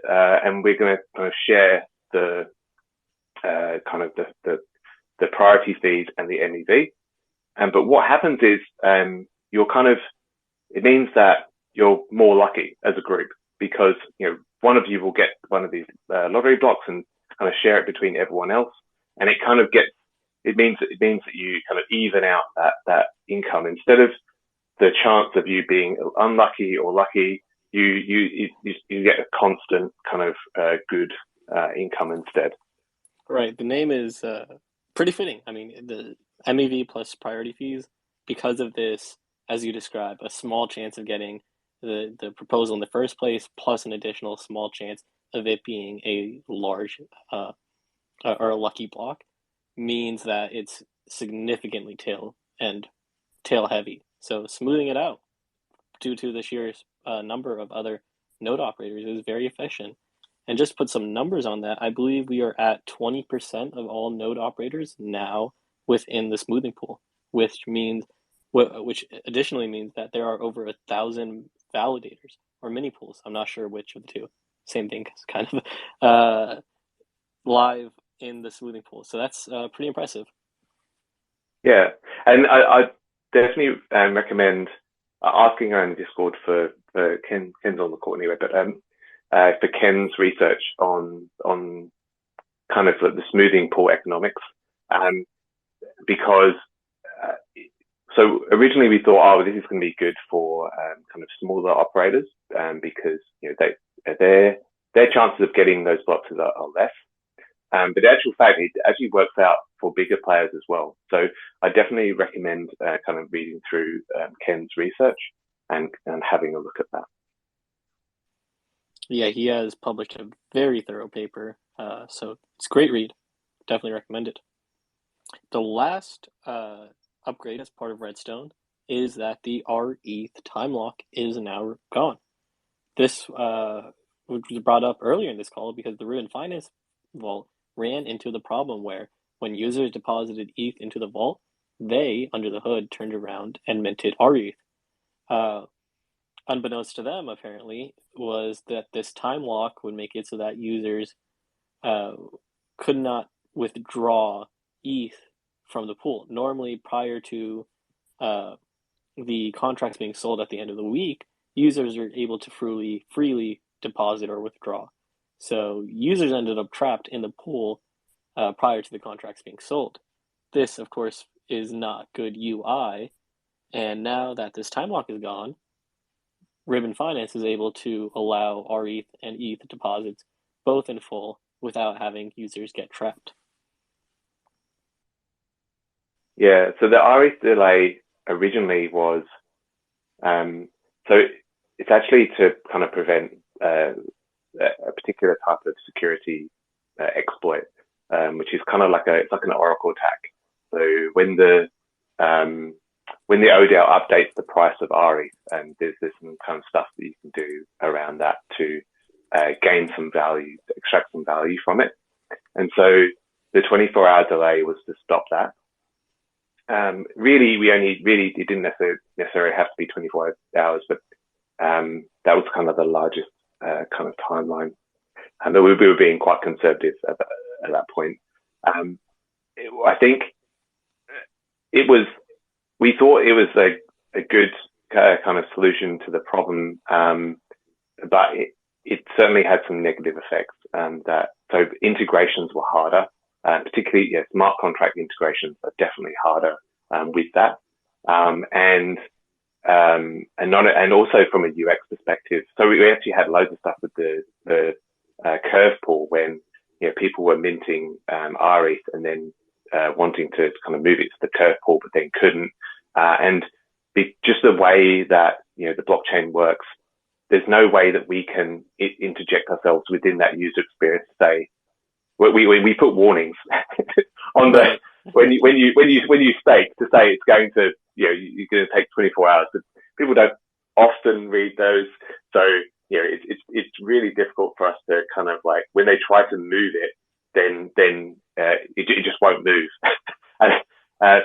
we're going to kind of share the kind of the priority fees and the MEV. But what happens is it means that you're more lucky as a group, because one of you will get one of these lottery blocks and kind of share it between everyone else, and it means that you kind of even out that income. Instead of the chance of you being unlucky or lucky, you get a constant kind of good income instead. Right. The name is pretty fitting. I mean, the MEV plus priority fees, because of this, as you describe, a small chance of getting the proposal in the first place, plus an additional small chance of it being a large or a lucky block, means that it's significantly tail heavy. So smoothing it out due to the sheer number of other node operators is very efficient. And just put some numbers on that, I believe we are at 20% of all node operators now within the smoothing pool, which additionally means that there are over 1,000 validators or mini pools. I'm not sure which of the two. Same thing, kind of live in the smoothing pool. So that's pretty impressive. Yeah, and I definitely recommend asking around the Discord for Ken's on the call anyway, but for Ken's research on kind of the smoothing pool economics, because so originally we thought, this is going to be good for kind of smaller operators, because their chances of getting those blocks are less. But the actual fact, it actually works out for bigger players as well. So I definitely recommend kind of reading through Ken's research and having a look at that. Yeah, he has published a very thorough paper, so it's a great read. Definitely recommend it. The last upgrade as part of Redstone is that the rETH time lock is now gone. This was brought up earlier in this call because the Ruin Finance vault ran into the problem where when users deposited ETH into the vault, they, under the hood, turned around and minted rETH. Unbeknownst to them, apparently, was that this time lock would make it so that users could not withdraw ETH from the pool. Normally, prior to the contracts being sold at the end of the week, users are able to freely deposit or withdraw. So users ended up trapped in the pool prior to the contracts being sold. This, of course, is not good UI. And now that this time lock is gone, Ribbon Finance is able to allow rETH and ETH deposits both in full without having users get trapped. Yeah, so the rETH delay originally was, so it's actually to kind of prevent a particular type of security exploit, which is kind of it's like an Oracle attack. So when the ODAL updates the price of rETH, and there's some kind of stuff that you can do around that to gain some value, to extract some value from it. And so the 24-hour delay was to stop that. really, it didn't necessarily have to be 24 hours, but that was kind of the largest kind of timeline. And we were being quite conservative at that point. I think we thought it was a good kind of solution to the problem, but it certainly had some negative effects. So integrations were harder, particularly smart contract integrations are definitely harder with that, and also from a UX perspective. So we actually had loads of stuff with the curve pool when people were minting rETH and then wanting to kind of move it to the curve pool, but then couldn't. And just the way that the blockchain works, there's no way that we can interject ourselves within that user experience to say we put warnings on the when you stake to say it's going to you're going to take 24 hours. But people don't often read those, so it's really difficult for us to kind of like when they try to move it, then it just won't move. And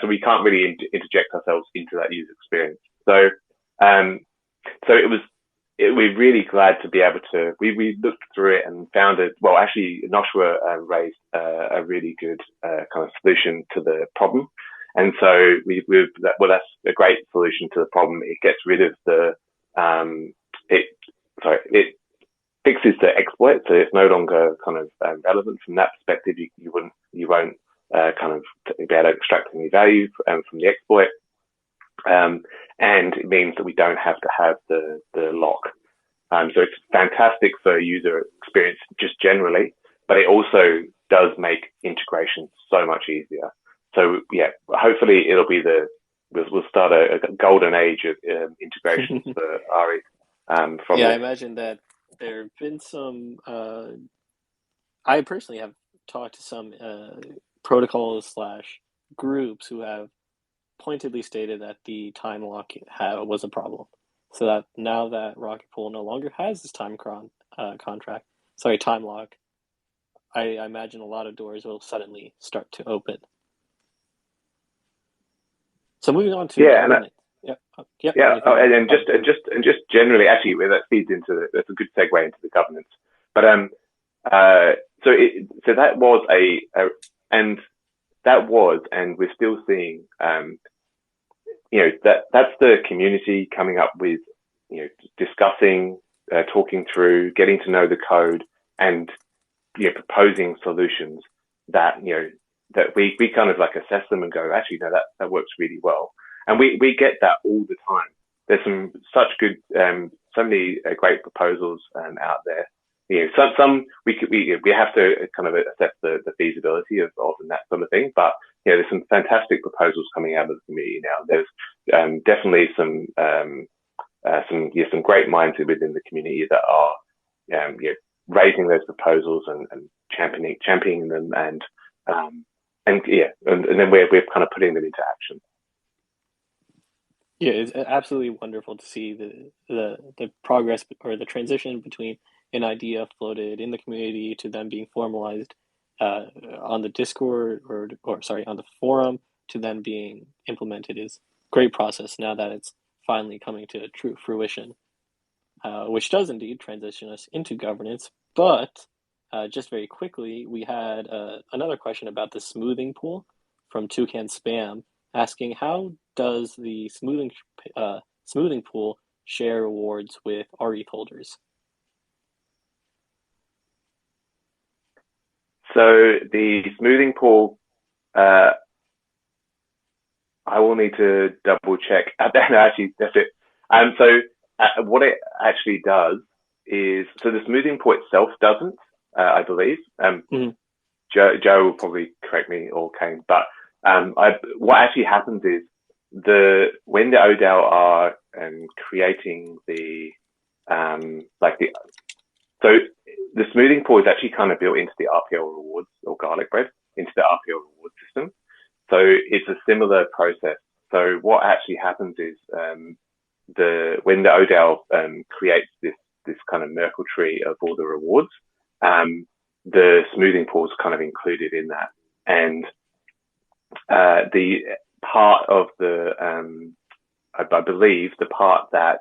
so we can't really interject ourselves into that user experience. So we're really glad to be able to. We looked through it and found it. Well, actually, Noshua raised a really good kind of solution to the problem, and so that's a great solution to the problem. It gets rid of it fixes the exploit, so it's no longer kind of relevant from that perspective. You won't kind of be able to extract any value from the exploit. And it means that we don't have to have the lock. So it's fantastic for user experience just generally, but it also does make integration so much easier. So hopefully it'll be we'll start a golden age of integrations for rETH. I imagine that there have been some. I personally have talked to some protocols / groups who have pointedly stated that the time lock was a problem. So that now that Rocket Pool no longer has this time lock, I imagine a lot of doors will suddenly start to open. So moving on to governance. And just generally, actually, that feeds into that's a good segue into the governance. But so that was and we're still seeing that's the community coming up with discussing, talking through, getting to know the code, and proposing solutions that that we kind of like assess them and go, actually no, that works really well. And we get that all the time. There's such good, so many great proposals out there. Some we have to kind of assess the feasibility of and that sort of thing. But there's some fantastic proposals coming out of the community now. There's definitely some great minds within the community that are raising those proposals and championing them and then we're kind of putting them into action. Yeah, it's absolutely wonderful to see the progress or the transition between an idea floated in the community to them being formalized on the Discord or on the forum to then being implemented is a great process now that it's finally coming to true fruition, which does indeed transition us into governance. But just very quickly, we had another question about the smoothing pool from Toucan Spam asking how does the smoothing pool share rewards with rETH holders? So the smoothing pool, I will need to double check. Actually, that's it. What it actually does is, so the smoothing pool itself doesn't, I believe. Joe will probably correct me or Kane, but what actually happens is when the ODAO are creating so the smoothing pool is actually kind of built into the RPL rewards or garlic bread into the RPL reward system. So it's a similar process. So what actually happens is when the ODAO creates this kind of Merkle tree of all the rewards, the smoothing pool is kind of included in that. And part of the, I believe the part that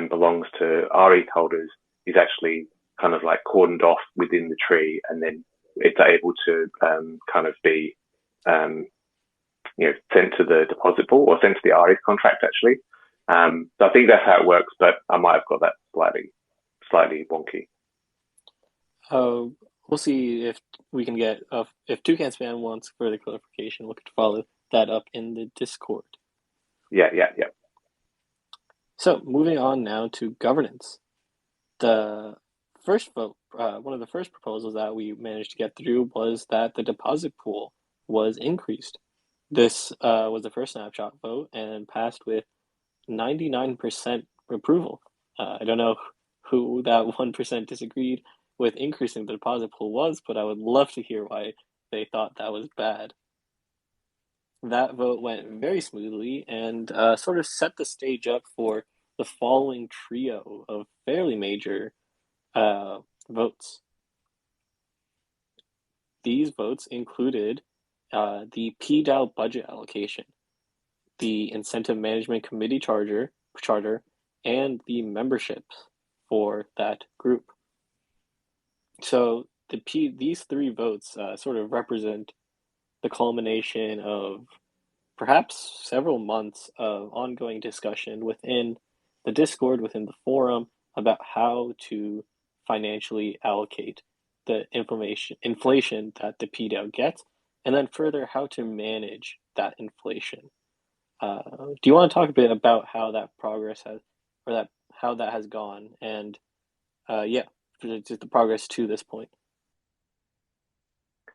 belongs to rETH holders is actually kind of like cordoned off within the tree, and then it's able to kind of be sent to the deposit pool or sent to the rETH contract actually. So I think that's how it works, but I might have got that slightly wonky. We'll see if we can get if Toucan Spam wants further clarification. We could follow that up in the Discord. Yeah. So moving on now to governance. The first vote, one of the first proposals that we managed to get through was that the deposit pool was increased. This was the first snapshot vote and passed with 99% approval. I don't know who that 1% disagreed with increasing the deposit pool was, but I would love to hear why they thought that was bad. That vote went very smoothly and sort of set the stage up for the following trio of fairly major votes. These votes included the PDAO budget allocation, the Incentive Management Committee charter, and the memberships for that group. So these three votes sort of represent the culmination of perhaps several months of ongoing discussion within the Discord, within the forum, about how to financially allocate the inflation that the PDAO gets, and then further how to manage that inflation. Do you want to talk a bit about how that progress has, or how that has gone, and just the progress to this point?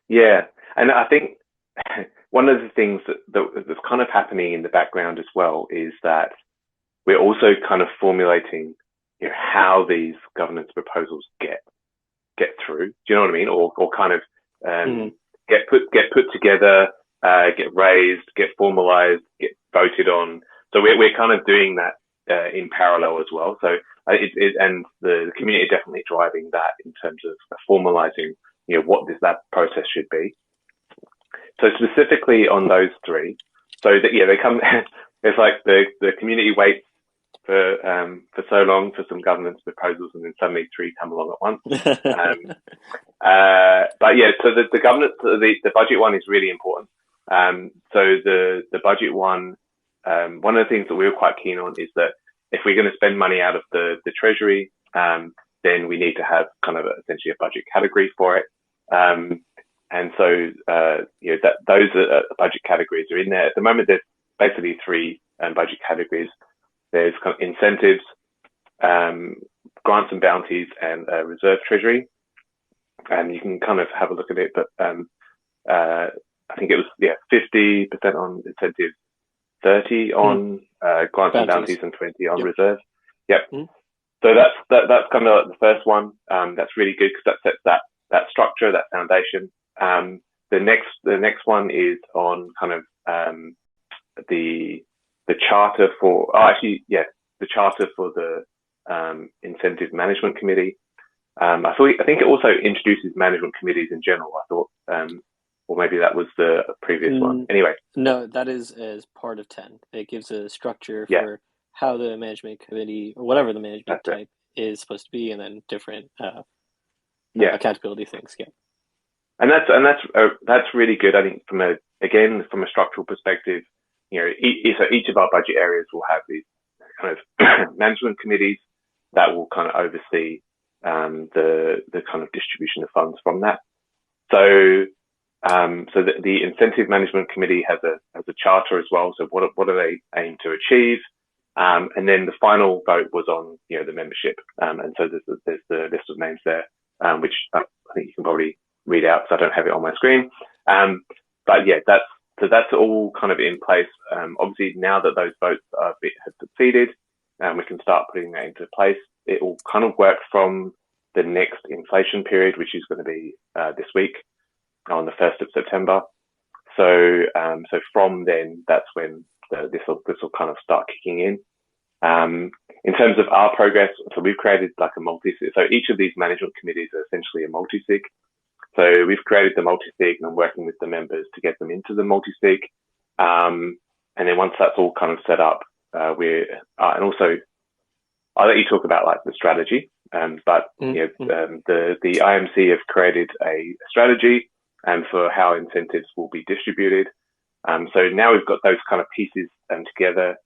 Yeah, and I think one of the things that's kind of happening in the background as well is that we're also kind of formulating, how these governance proposals get through. Do you know what I mean? Or kind of get put together, get raised, get formalized, get voted on. So we're kind of doing that in parallel as well. So and the community are definitely driving that in terms of formalizing, what that process should be. So specifically on those three, they come. It's like the community waits for so long for some governance proposals, and then suddenly three come along at once. But yeah, so the governance, the budget one is really important. So the budget one, one of the things that we were quite keen on is that if we're going to spend money out of the treasury, then we need to have kind of essentially a budget category for it. And so, those budget categories are in there. At the moment, there's basically three budget categories. There's kind of incentives, grants and bounties, and reserve treasury. And you can kind of have a look at it, but I think it was 50% on incentives, 30 on grants and bounties, and 20 on reserve. Yep. So that's kind of like the first one. That's really good because that sets that structure, that foundation. The next one is on kind of the charter for the charter for the incentive management committee. I think it also introduces management committees in general. I thought, or maybe that was the previous one. Anyway, no, that is as part of 10. It gives a structure for how the management committee or whatever the management type is supposed to be, and then different accountability things. Yeah. And that's really good. I think from a structural perspective, each of our budget areas will have these kind of management committees that will kind of oversee the kind of distribution of funds from that. So the incentive management committee has a charter as well. So what do they aim to achieve? And then the final vote was on the membership. And so there's the list of names there, which I think you can probably read out because I don't have it on my screen. But yeah, that's all kind of in place. Obviously, now that those votes have succeeded, we can start putting that into place. It will kind of work from the next inflation period, which is going to be this week on the 1st of September. So from then, that's when this will kind of start kicking in. In terms of our progress, so we've created like a multi-sig. So each of these management committees are essentially a multi-sig. So we've created the multi-sig, and I'm working with the members to get them into the multi-sig. And then once that's all kind of set up, and also I'll let you talk about like the strategy. But the IMC have created a strategy for how incentives will be distributed. So now we've got those kind of pieces together.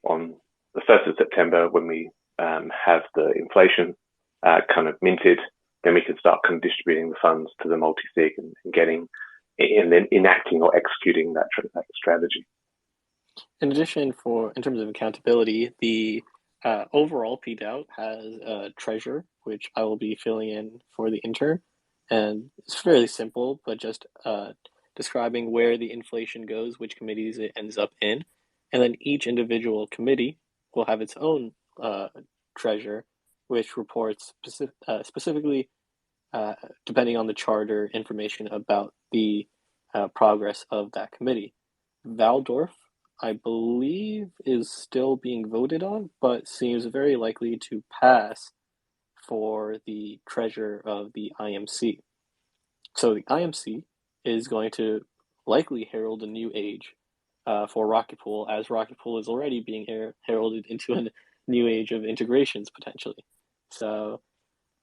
On the 1st of September, when we have the inflation kind of minted, then we can start kind of distributing the funds to the multi-sig and then enacting or executing that strategy. In addition, in terms of accountability, the overall PDAO has a treasurer, which I will be filling in for the intern. And it's fairly simple, but just describing where the inflation goes, which committees it ends up in. And then each individual committee will have its own treasurer, which reports specifically, depending on the charter, information about the progress of that committee. Waldorf, I believe, is still being voted on, but seems very likely to pass for the treasurer of the IMC. So the IMC is going to likely herald a new age for Rocket Pool, as Rocket Pool is already being heralded into a new age of integrations potentially. So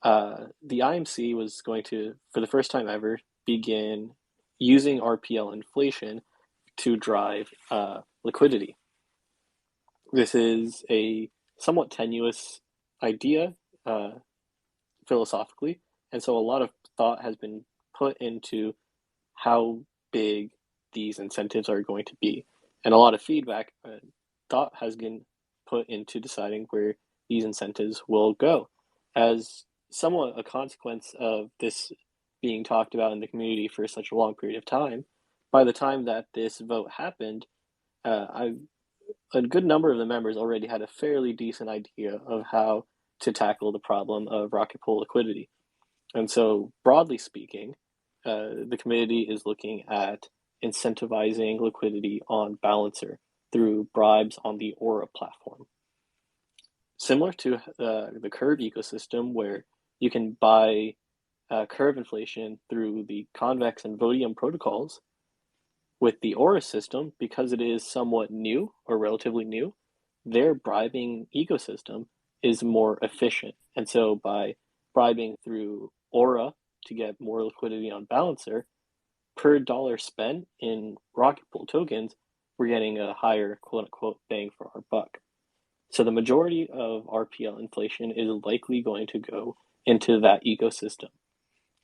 the IMC was going to, for the first time ever, begin using RPL inflation to drive liquidity. This is a somewhat tenuous idea philosophically, and so a lot of thought has been put into how big these incentives are going to be, and a lot of feedback thought has been put into deciding where these incentives will go. As somewhat a consequence of this being talked about in the community for such a long period of time, by the time that this vote happened, a good number of the members already had a fairly decent idea of how to tackle the problem of Rocket Pool liquidity. And so, broadly speaking, the committee is looking at incentivizing liquidity on Balancer through bribes on the Aura platform. Similar to the Curve ecosystem, where you can buy Curve inflation through the Convex and Vodium protocols, with the Aura system, because it is somewhat new or relatively new, their bribing ecosystem is more efficient. And so by bribing through Aura to get more liquidity on Balancer, per dollar spent in Rocket Pool tokens, we're getting a higher quote-unquote bang for our buck. So the majority of RPL inflation is likely going to go into that ecosystem.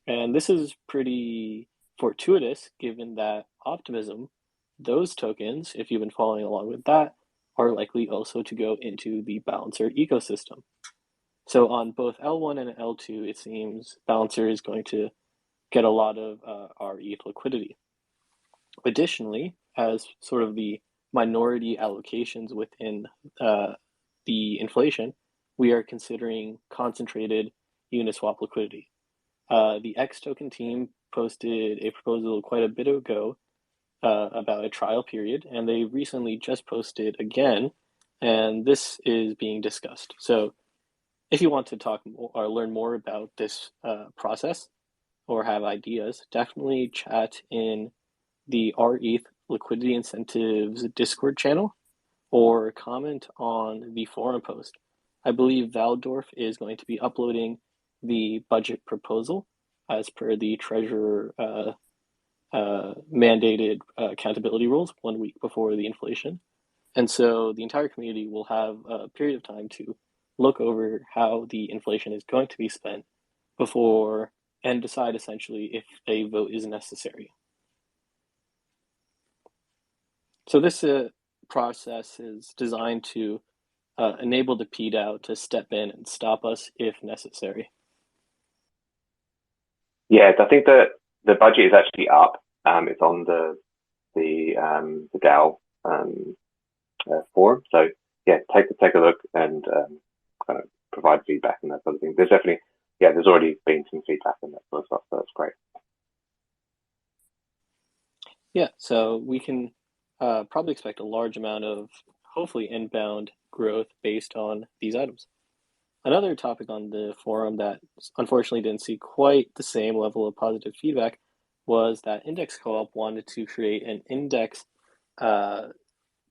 And this is pretty fortuitous, given that Optimism, those tokens, if you've been following along with that, are likely also to go into the Balancer ecosystem. So on both L1 and L2, it seems Balancer is going to get a lot of rETH liquidity. Additionally, as sort of the minority allocations within the inflation, we are considering concentrated Uniswap liquidity. The X token team posted a proposal quite a bit ago about a trial period, and they recently just posted again, and this is being discussed. So if you want to talk more, or learn more about this process or have ideas, definitely chat in the rETH Liquidity Incentives Discord channel or comment on the forum post. I believe Waldorf is going to be uploading the budget proposal as per the treasurer mandated accountability rules 1 week before the inflation. And so the entire community will have a period of time to look over how the inflation is going to be spent before and decide essentially if a vote is necessary. So this process is designed to enable the PDAO to step in and stop us if necessary. Yeah, I think that the budget is actually up. It's on the DAO forum. So yeah, take a look and kind of provide feedback and that sort of thing. There's already been some feedback and that sort of stuff. So that's great. Yeah, so we can probably expect a large amount of hopefully inbound growth based on these items. Another topic on the forum that unfortunately didn't see quite the same level of positive feedback was that Index Co-op wanted to create an index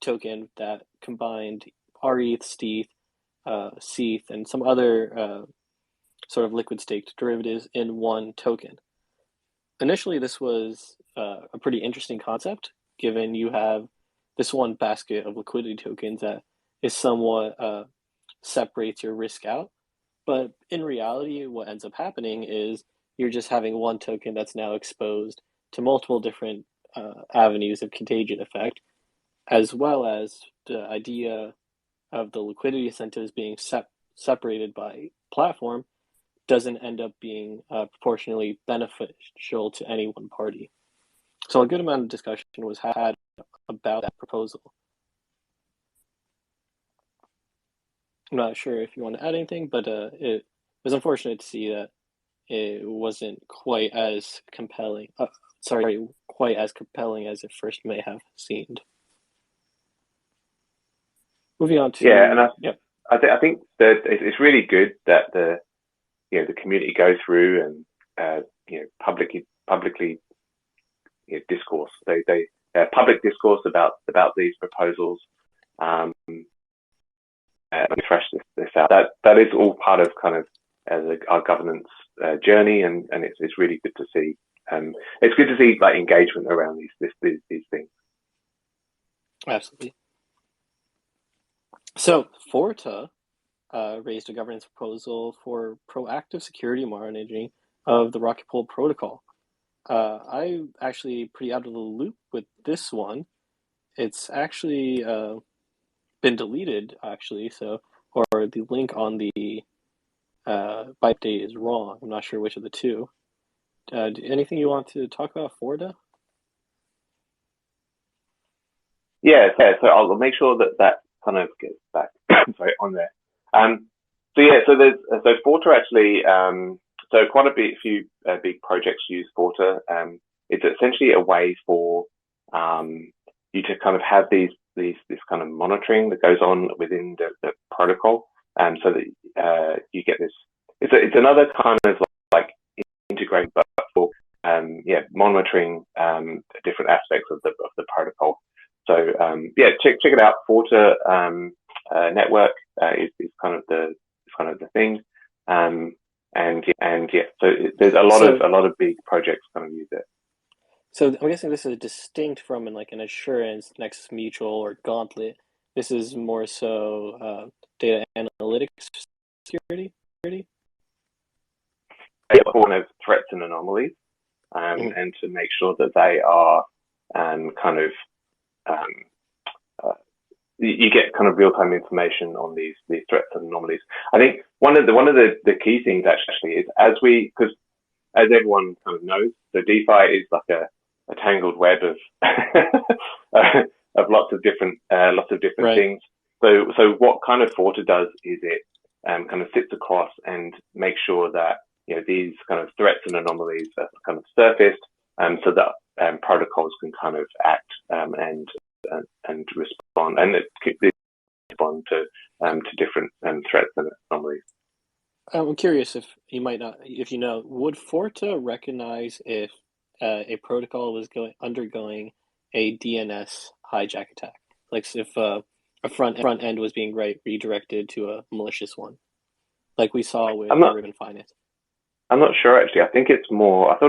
token that combined rETH, stETH, cETH, and some other sort of liquid staked derivatives in one token. Initially, this was a pretty interesting concept, given you have this one basket of liquidity tokens that is somewhat separates your risk out. But in reality, what ends up happening is you're just having one token that's now exposed to multiple different avenues of contagion effect, as well as the idea of the liquidity incentives being separated by platform doesn't end up being proportionally beneficial to any one party. So a good amount of discussion was had about that proposal. I'm not sure if you want to add anything, but it was unfortunate to see that it wasn't quite as compelling. Quite as compelling as it first may have seemed. Moving on to I think that it's really good that the community go through and publicly discourse. They public discourse about these proposals. Refresh this out. That is all part of kind of our governance journey, and it's really good to see. It's good to see like engagement around these things. Absolutely. So Forta raised a governance proposal for proactive security monitoring of the Rocket Pool protocol. I'm actually pretty out of the loop with this one. It's actually been deleted, actually, or the link on the byte date is wrong. I'm not sure which of the two. Anything you want to talk about Forta? Yeah, so I'll make sure that kind of gets back on there. So Forta actually, so quite a few big projects use Forta. It's essentially a way for you to kind of have this kind of monitoring that goes on within the protocol, so that you get this. It's another kind of like integrated, but for monitoring different aspects of the protocol. So check it out. Forta network is kind of the thing, so there's a lot of big projects kind of use it. So I'm guessing this is distinct from an assurance, Nexus Mutual, or Gauntlet. This is more so data analytics security. One of threats and anomalies, and to make sure that they are you get kind of real-time information on these threats and anomalies. I think one of the key things actually is because as everyone kind of knows, so DeFi is like a tangled web of of lots of different right. things. So what kind of Forta does is it kind of sits across and makes sure that these kind of threats and anomalies are kind of surfaced, so that protocols can kind of act and respond, and respond to different threats and anomalies. I'm curious if you know, would Forta recognize if a protocol was undergoing a DNS hijack attack, like if a front end was being redirected to a malicious one, like we saw with Ribbon Finance? I'm not sure actually. I thought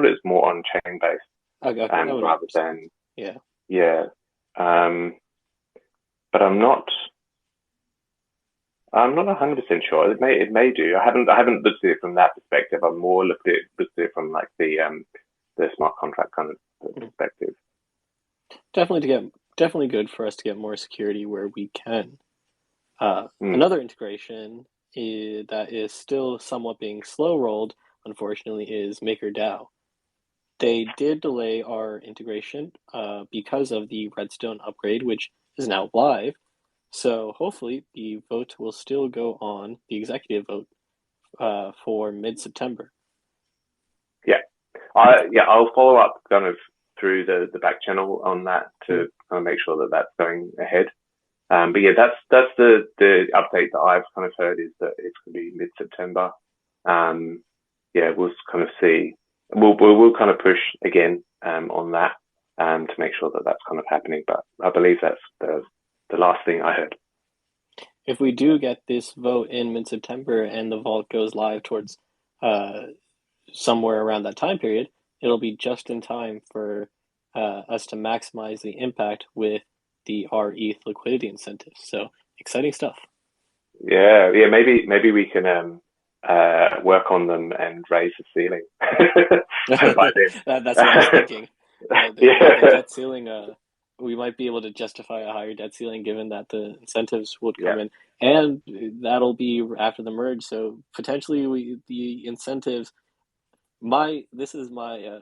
it was more on chain based, okay. Rather than yeah. But I'm not 100% sure. It may do. I haven't looked at it from that perspective. I've more looked at it from like the smart contract kind of perspective. Definitely good for us to get more security where we can. Another integration that is still somewhat being slow rolled, unfortunately, is MakerDAO. They did delay our integration because of the Redstone upgrade, which is now live. So hopefully the vote will still go on, the executive vote, for mid-September. I'll follow up kind of through the back channel on that to kind of make sure that that's going ahead. But that's the update that I've kind of heard, is that it's going to be mid-September. We'll kind of see. We'll kind of push again on that to make sure that that's kind of happening. But I believe that's the last thing I heard. If we do get this vote in mid-September and the vault goes live towards uh, somewhere around that time period, it'll be just in time for us to maximize the impact with the rETH liquidity incentives. So exciting stuff. Yeah. Maybe we can work on them and raise the ceiling by That's what I was then. thinking. The Yeah. debt ceiling, we might be able to justify a higher debt ceiling given that the incentives would Yeah. come in, and that'll be after the merge. So potentially, the incentives. This is my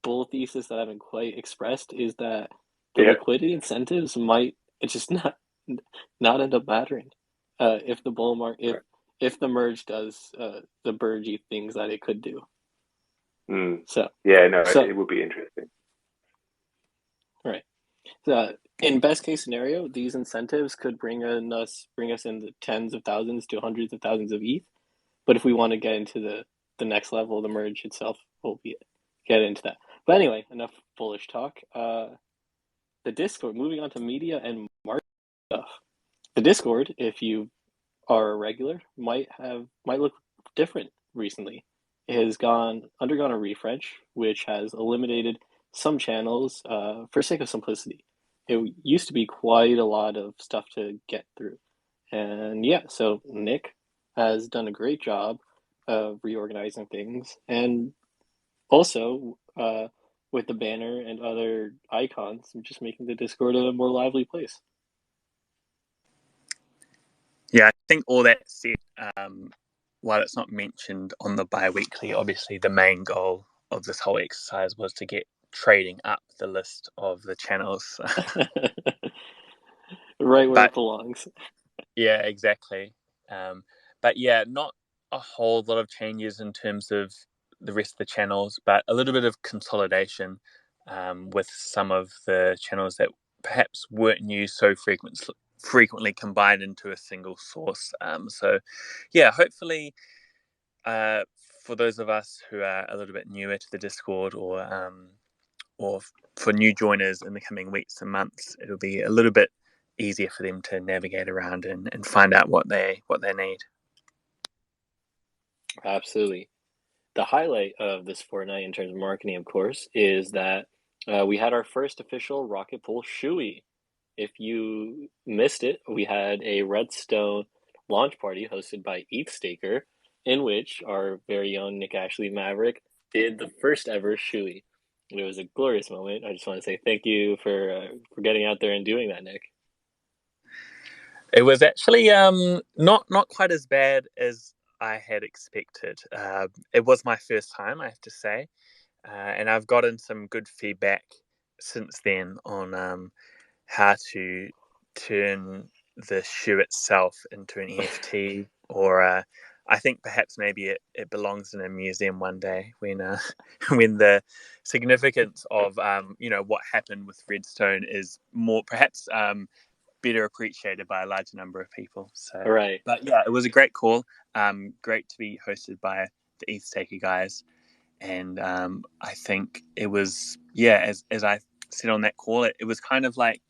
bull thesis that I haven't quite expressed is that the Yeah. liquidity incentives might just not end up mattering if the bull market if the merge does the burgy things that it could do. Mm. So Yeah. No, so it would be interesting. right. In best case scenario, these incentives could bring us in the tens of thousands to hundreds of thousands of ETH. But if we want to get into the next level, the merge itself, we'll get into that. But anyway, enough bullish talk. The Discord. Moving on to media and market stuff. The Discord, if you are a regular, might look different recently. It has undergone a refresh, which has eliminated some channels for sake of simplicity. It used to be quite a lot of stuff to get through, and yeah, so Nick has done a great job of reorganizing things, and also with the banner and other icons, just making the Discord a more lively place. Yeah, I think all that said, while it's not mentioned on the Biweekly, obviously the main goal of this whole exercise was to get trading up the list of the channels. Right where But it belongs. yeah, exactly. But yeah, not a whole lot of changes in terms of the rest of the channels, but a little bit of consolidation with some of the channels that perhaps weren't used so frequently combined into a single source. So yeah, hopefully for those of us who are a little bit newer to the Discord or for new joiners in the coming weeks and months, it'll be a little bit easier for them to navigate around and find out what they need. Absolutely. The highlight of this fortnight in terms of marketing, of course, is that we had our first official Rocket Pool Shoey. If you missed it, we had a Redstone launch party hosted by ETHstaker, in which our very own Nick Ashley Maverick did the first ever Shoey. It was a glorious moment. I just want to say thank you for getting out there and doing that, Nick. It was actually not quite as bad as I had expected. It was my first time, I have to say, and I've gotten some good feedback since then on how to turn the shoe itself into an NFT, or I think perhaps maybe it belongs in a museum one day when when the significance of what happened with Redstone is more perhaps better appreciated by a larger number of people. So, Right. but yeah, it was a great call. Great to be hosted by the ETHstaker guys, and I think it was as I said on that call, it was kind of like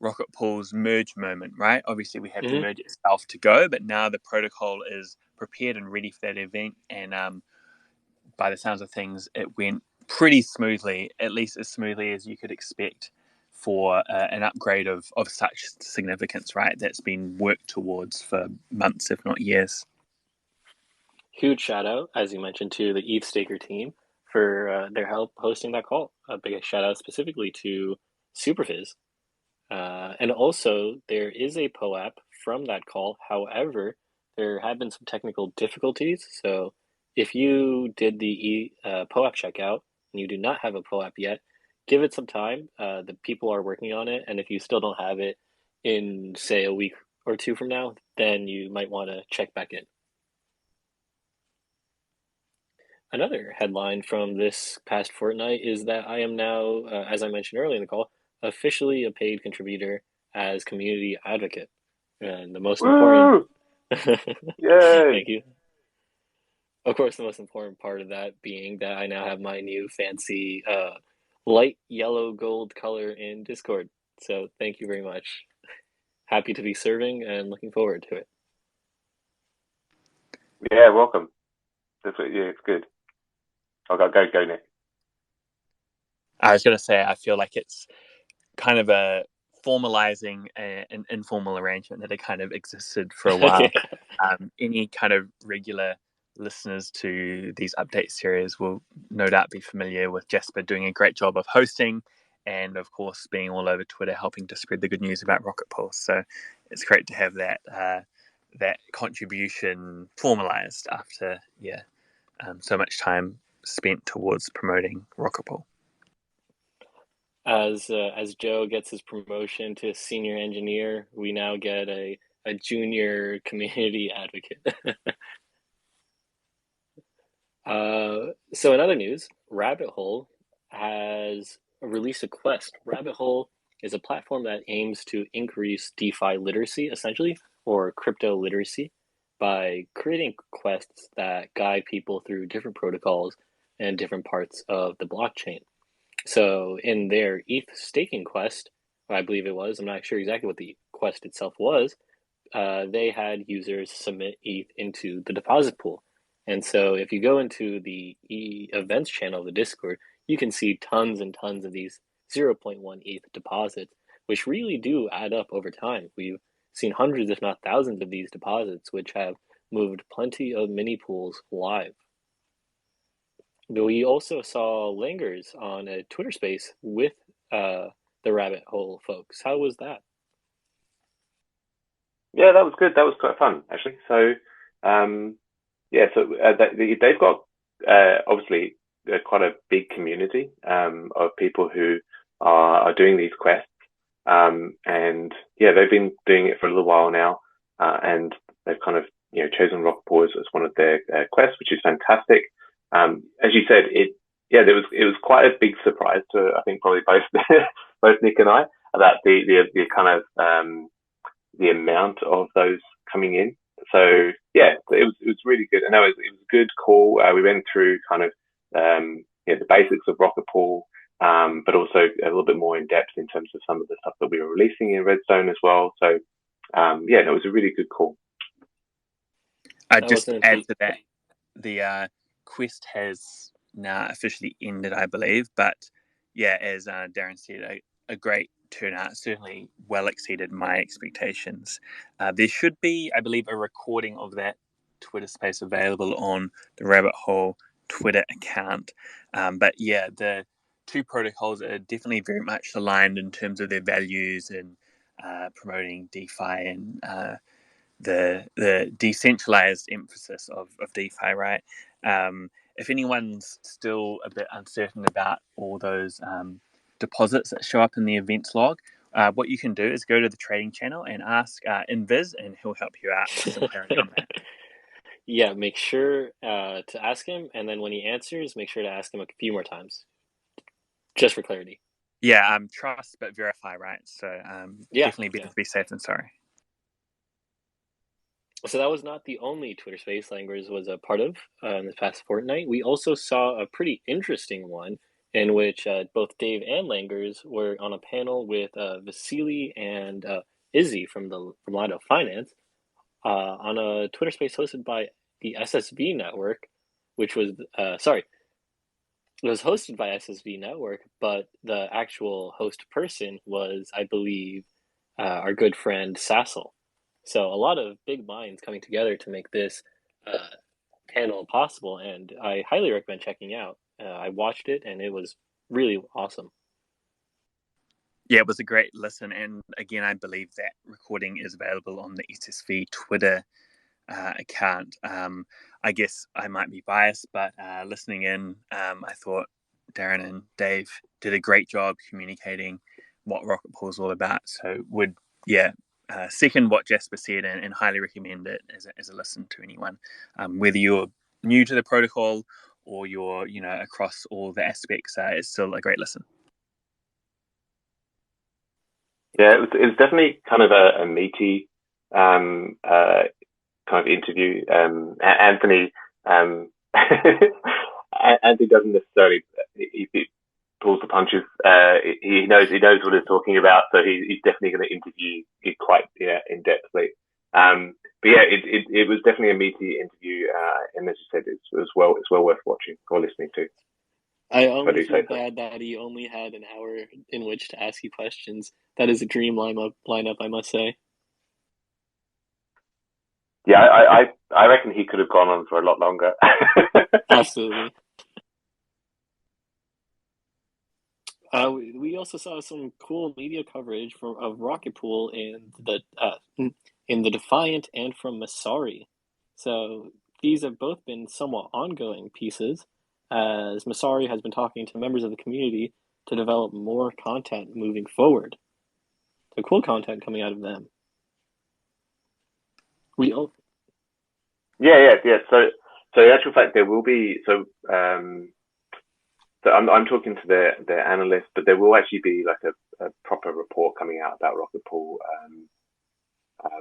Rocket Pool's merge moment, right? Obviously, we have the merge itself to go, but now the protocol is prepared and ready for that event. And by the sounds of things, it went pretty smoothly, at least as smoothly as you could expect for an upgrade of such significance, right? That's been worked towards for months, if not years. Huge shout out, as you mentioned, to the ETHstaker team for their help hosting that call. A big shout out specifically to Superfizz. And also, there is a POAP from that call. However, there have been some technical difficulties. So, if you did the POAP checkout and you do not have a POAP yet, give it some time. The people are working on it. And if you still don't have it in, say, a week or two from now, then you might want to check back in. Another headline from this past fortnight is that I am now, as I mentioned earlier in the call, officially a paid contributor as community advocate. And the most important, Yay! thank you. Of course, the most important part of that being that I now have my new fancy light yellow gold color in Discord. So thank you very much. happy to be serving and looking forward to it. Yeah, welcome. Yeah, it's good. I'll go, Nick. I was going to say, I feel like it's kind of a formalizing an informal arrangement that had kind of existed for a while. Any kind of regular listeners to these update series will no doubt be familiar with Jasper doing a great job of hosting and, of course, being all over Twitter helping to spread the good news about Rocket Pool. So it's great to have that contribution formalized after so much time spent towards promoting Rocket Pool. As Joe gets his promotion to senior engineer, we now get a junior community advocate. So in other news, Rabbit Hole has released a quest. Rabbit Hole is a platform that aims to increase DeFi literacy, essentially, or crypto literacy, by creating quests that guide people through different protocols and different parts of the blockchain. So in their ETH staking quest, I believe it was, I'm not sure exactly what the quest itself was, they had users submit ETH into the deposit pool. And so if you go into the events channel of the Discord, you can see tons and tons of these 0.1 ETH deposits, which really do add up over time. We've seen hundreds, if not thousands, of these deposits, which have moved plenty of mini pools live. We also saw Langers on a Twitter space with the Rabbit Hole folks. How was that? Yeah, that was good. That was quite fun, actually. So, they've got obviously quite a big community of people who are doing these quests, and yeah, they've been doing it for a little while now, and they've kind of chosen Rocket Pool as one of their quests, which is fantastic. As you said, it was quite a big surprise to I think probably both both Nick and I about the kind of the amount of those coming in. So yeah, it was really good. I know it was a good call. We went through kind of the basics of Rocket Pool, but also a little bit more in depth in terms of some of the stuff that we were releasing in Redstone as well. So it was a really good call. I'd just add to that, the quest has now officially ended, I believe. But yeah, as Darren said, a great turnout, certainly well exceeded my expectations. There should be, I believe, a recording of that Twitter space available on the Rabbit Hole Twitter account. But yeah, the two protocols are definitely very much aligned in terms of their values and promoting DeFi and the decentralized emphasis of DeFi, right? If anyone's still a bit uncertain about all those deposits that show up in the events log, what you can do is go to the trading channel and ask Invis, and he'll help you out with some clarity on that. Yeah, make sure to ask him, and then when he answers, make sure to ask him a few more times, just for clarity. Yeah, trust but verify, right? So definitely better to be safe than sorry. So that was not the only Twitter space Langers was a part of in this past fortnight. We also saw a pretty interesting one in which both Dave and Langers were on a panel with Vasily and Izzy from Lido Finance on a Twitter space hosted by the SSV network, which was it was hosted by SSV network, but the actual host person was, I believe, our good friend Sassel. So a lot of big minds coming together to make this panel possible, and I highly recommend checking out. I watched it, and it was really awesome. Yeah, it was a great listen, and again, I believe that recording is available on the SSV Twitter account. I guess I might be biased, but listening in, I thought Darren and Dave did a great job communicating what Rocket Pool is all about. So second what Jasper said and highly recommend it as a listen to anyone, whether you're new to the protocol or you're across all the aspects. It's still a great listen. Yeah, it was definitely kind of a meaty kind of interview. Anthony Anthony doesn't necessarily he pulls the punches. He knows what he's talking about, so he's definitely going to interview you quite in depthly. But yeah, it was definitely a meaty interview, and as you said, it's well worth watching or listening to. I only feel bad that he only had an hour in which to ask you questions. That is a dream lineup, I must say. Yeah, I reckon he could have gone on for a lot longer. Absolutely. We also saw some cool media coverage of Rocket Pool in the Defiant and from Masari. So these have both been somewhat ongoing pieces, as Masari has been talking to members of the community to develop more content moving forward. So cool content coming out of them. Yeah. So in actual fact, there will be So I'm talking to their analysts, but there will actually be like a proper report coming out about Rocket Pool I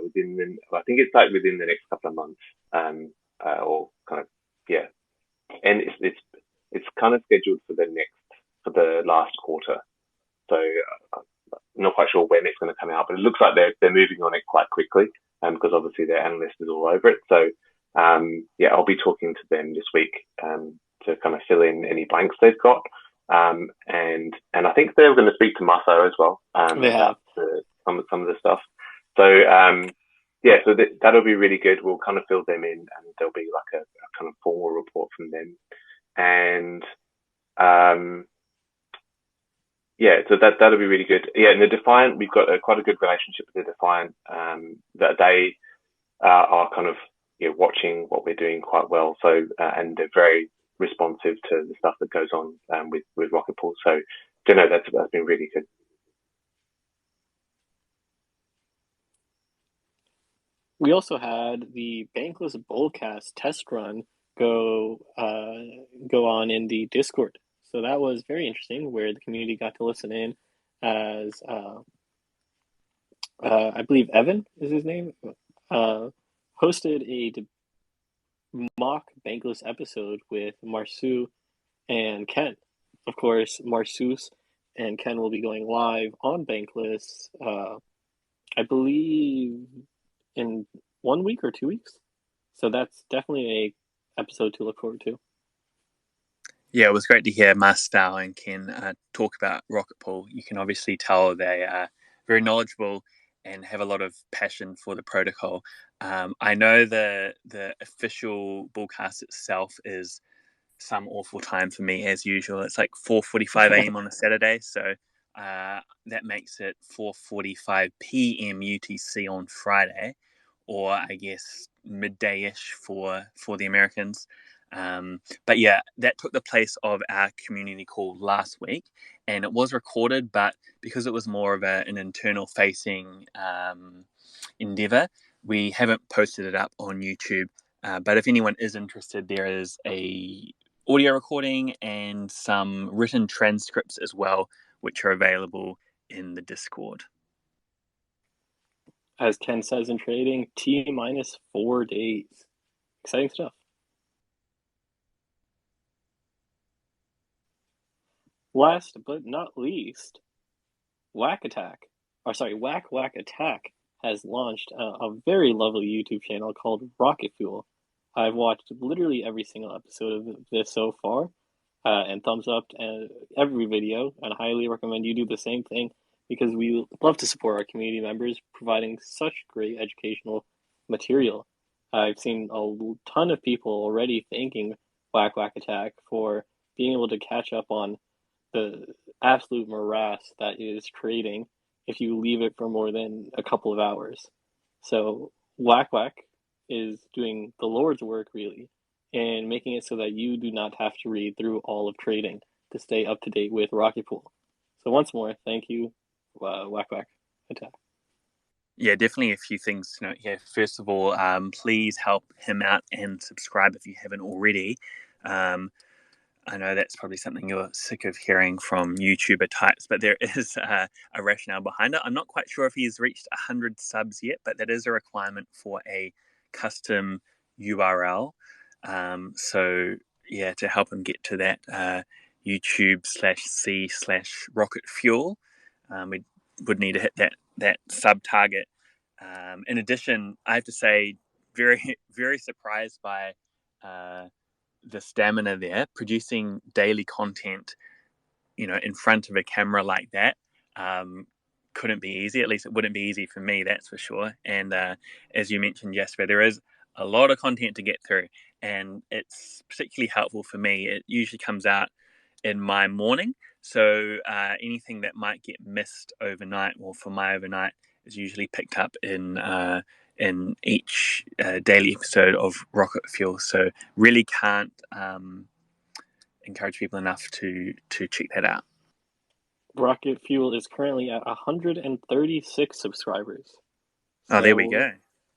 think it's like within the next couple of months, or kind of and it's kind of scheduled for the last quarter. So I'm not quite sure when it's going to come out, but it looks like they're moving on it quite quickly, because obviously their analyst is all over it. So I'll be talking to them this week to kind of fill in any blanks they've got. And I think they're going to speak to Maso as well about some of the stuff. So so that'll be really good. We'll kind of fill them in, and there'll be like a kind of formal report from them. And so that'll be really good. Yeah, and the Defiant, we've got quite a good relationship with the Defiant. That they are kind of watching what we're doing quite well. So and they're very responsive to the stuff that goes on with Rocket Pool. So that's been really good. We also had the Bankless Bullcast test run go on in the Discord. So that was very interesting, where the community got to listen in as I believe Evan is his name, hosted a mock Bankless episode with Marsu and Ken. Of course, Marsus and Ken will be going live on Bankless, I believe, in 1 week or 2 weeks. So that's definitely a episode to look forward to. Yeah, it was great to hear Marstau and Ken talk about Rocket Pool. You can obviously tell they are very knowledgeable and have a lot of passion for the protocol. I know the official bullcast itself is some awful time for me, as usual. It's like 4:45 a.m. on a Saturday, so that makes it 4:45 p.m. UTC on Friday, or I guess midday-ish for the Americans. But yeah, that took the place of our community call last week, and it was recorded, but because it was more of an internal-facing endeavor, we haven't posted it up on YouTube. But if anyone is interested, there is a audio recording and some written transcripts as well, which are available in the Discord. As Ken says in trading, T-4 days. Exciting stuff. Last but not least, Whack Attack has launched a very lovely YouTube channel called Rocket Fuel. I've watched literally every single episode of this so far, and thumbs up every video, and highly recommend you do the same thing, because we love to support our community members providing such great educational material. I've seen a ton of people already thanking Whack Attack for being able to catch up on the absolute morass that is trading if you leave it for more than a couple of hours. So Whack is doing the Lord's work, really, and making it so that you do not have to read through all of trading to stay up to date with Rocket Pool. So once more, thank you, Whack Attack. Yeah, definitely a few things to note here. First of all, please help him out and subscribe if you haven't already. I know that's probably something you're sick of hearing from YouTuber types, but there is a rationale behind it. I'm not quite sure if he's reached 100 subs yet, but that is a requirement for a custom URL. So yeah, to help him get to that, YouTube/C/rocket fuel. We would need to hit that sub target. In addition, I have to say, very, very surprised by the stamina there. Producing daily content, in front of a camera like that, couldn't be easy. At least it wouldn't be easy for me, that's for sure. And as you mentioned, Jasper, there is a lot of content to get through, and it's particularly helpful for me. It usually comes out in my morning, so anything that might get missed overnight, or for my overnight, is usually picked up in each daily episode of Rocket Fuel. So really can't encourage people enough to check that out. Rocket Fuel is currently at 136 subscribers. Oh, there we go.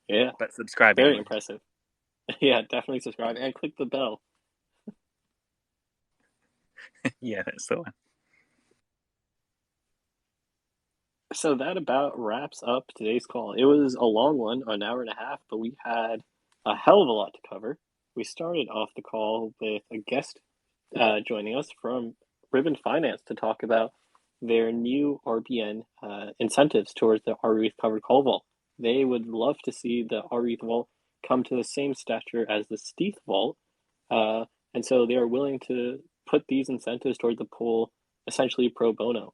Yeah. But subscribe Very anyway. impressive. Yeah, definitely subscribe and click the bell. Yeah, that's the one. So that about wraps up today's call. It was a long one, an hour and a half, but we had a hell of a lot to cover. We started off the call with a guest joining us from Ribbon Finance to talk about their new RBN incentives towards the rETH covered call vault. They would love to see the rETH vault come to the same stature as the stETH vault, and so they are willing to put these incentives toward the pool essentially pro bono.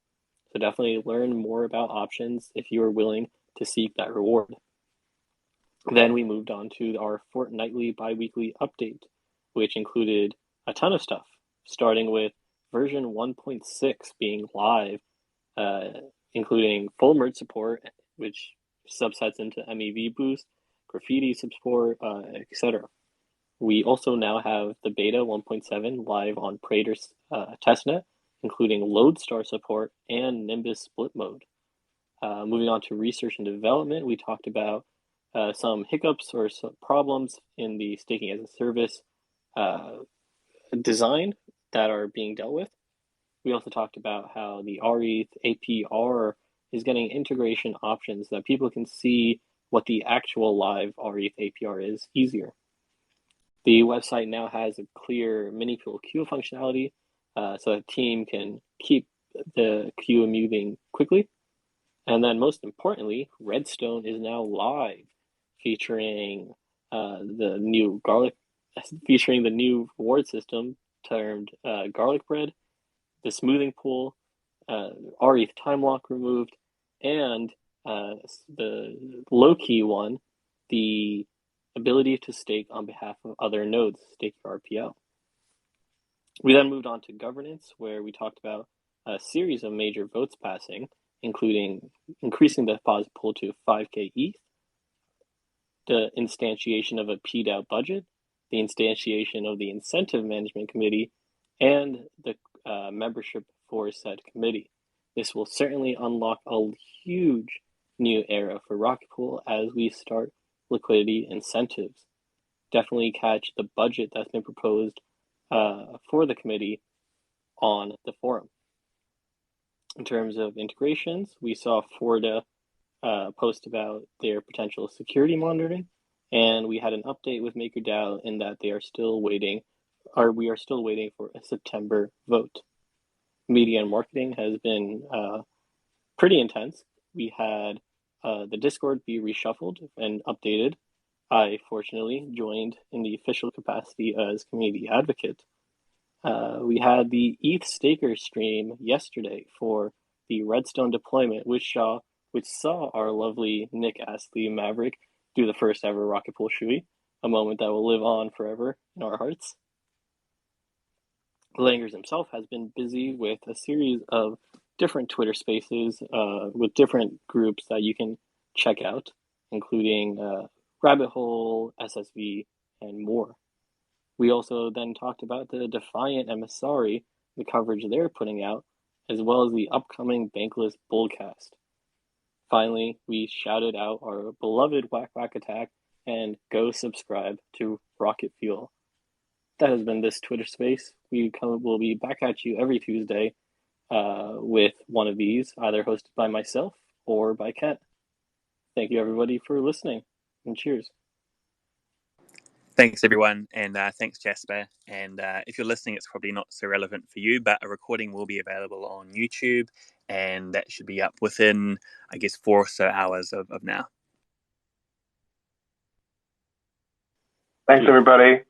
So definitely learn more about options if you are willing to seek that reward. Then we moved on to our fortnightly biweekly update, which included a ton of stuff, starting with version 1.6 being live, including full merge support, which subsets into MEV boost, graffiti support, etc. We also now have the beta 1.7 live on Praetor's testnet, including Lodestar support and Nimbus split mode. Moving on to research and development, we talked about some hiccups or some problems in the staking as a service design that are being dealt with. We also talked about how the rETH APR is getting integration options that people can see what the actual live rETH APR is easier. The website now has a clear mini pool queue functionality, so a team can keep the queue moving quickly. And then most importantly, Redstone is now live, featuring the new reward system termed Garlic Bread, the smoothing pool, rETH time lock removed, and the low-key one, the ability to stake on behalf of other nodes, stake your RPL. We then moved on to governance, where we talked about a series of major votes passing, including increasing the deposit pool to 5k ETH, the instantiation of a PDAO budget, the instantiation of the Incentive Management Committee, and the membership for said committee. This will certainly unlock a huge new era for Rocket Pool as we start liquidity incentives. Definitely catch the budget that's been proposed for the committee on the forum. In terms of integrations, we saw Forda post about their potential security monitoring, and we had an update with MakerDAO in that we are still waiting for a September vote. Media and marketing has been pretty intense. We had the Discord be reshuffled and updated. I fortunately joined in the official capacity as community advocate. We had the ETH Staker stream yesterday for the Redstone deployment, which saw our lovely Nick Astley Maverick do the first ever Rocket Pool Shui, a moment that will live on forever in our hearts. Langers himself has been busy with a series of different Twitter spaces with different groups that you can check out, including Rabbit Hole, SSV, and more. We also then talked about the Defiant Emissary, the coverage they're putting out, as well as the upcoming Bankless Bullcast. Finally, we shouted out our beloved Whack Whack Attack and go subscribe to Rocket Fuel. That has been this Twitter space. We'll be back at you every Tuesday with one of these, either hosted by myself or by Kent. Thank you, everybody, for listening, and cheers. Thanks, everyone, and thanks, Jasper. And if you're listening, it's probably not so relevant for you, but a recording will be available on YouTube, and that should be up within, I guess, 4 or so hours of now. Thanks, everybody.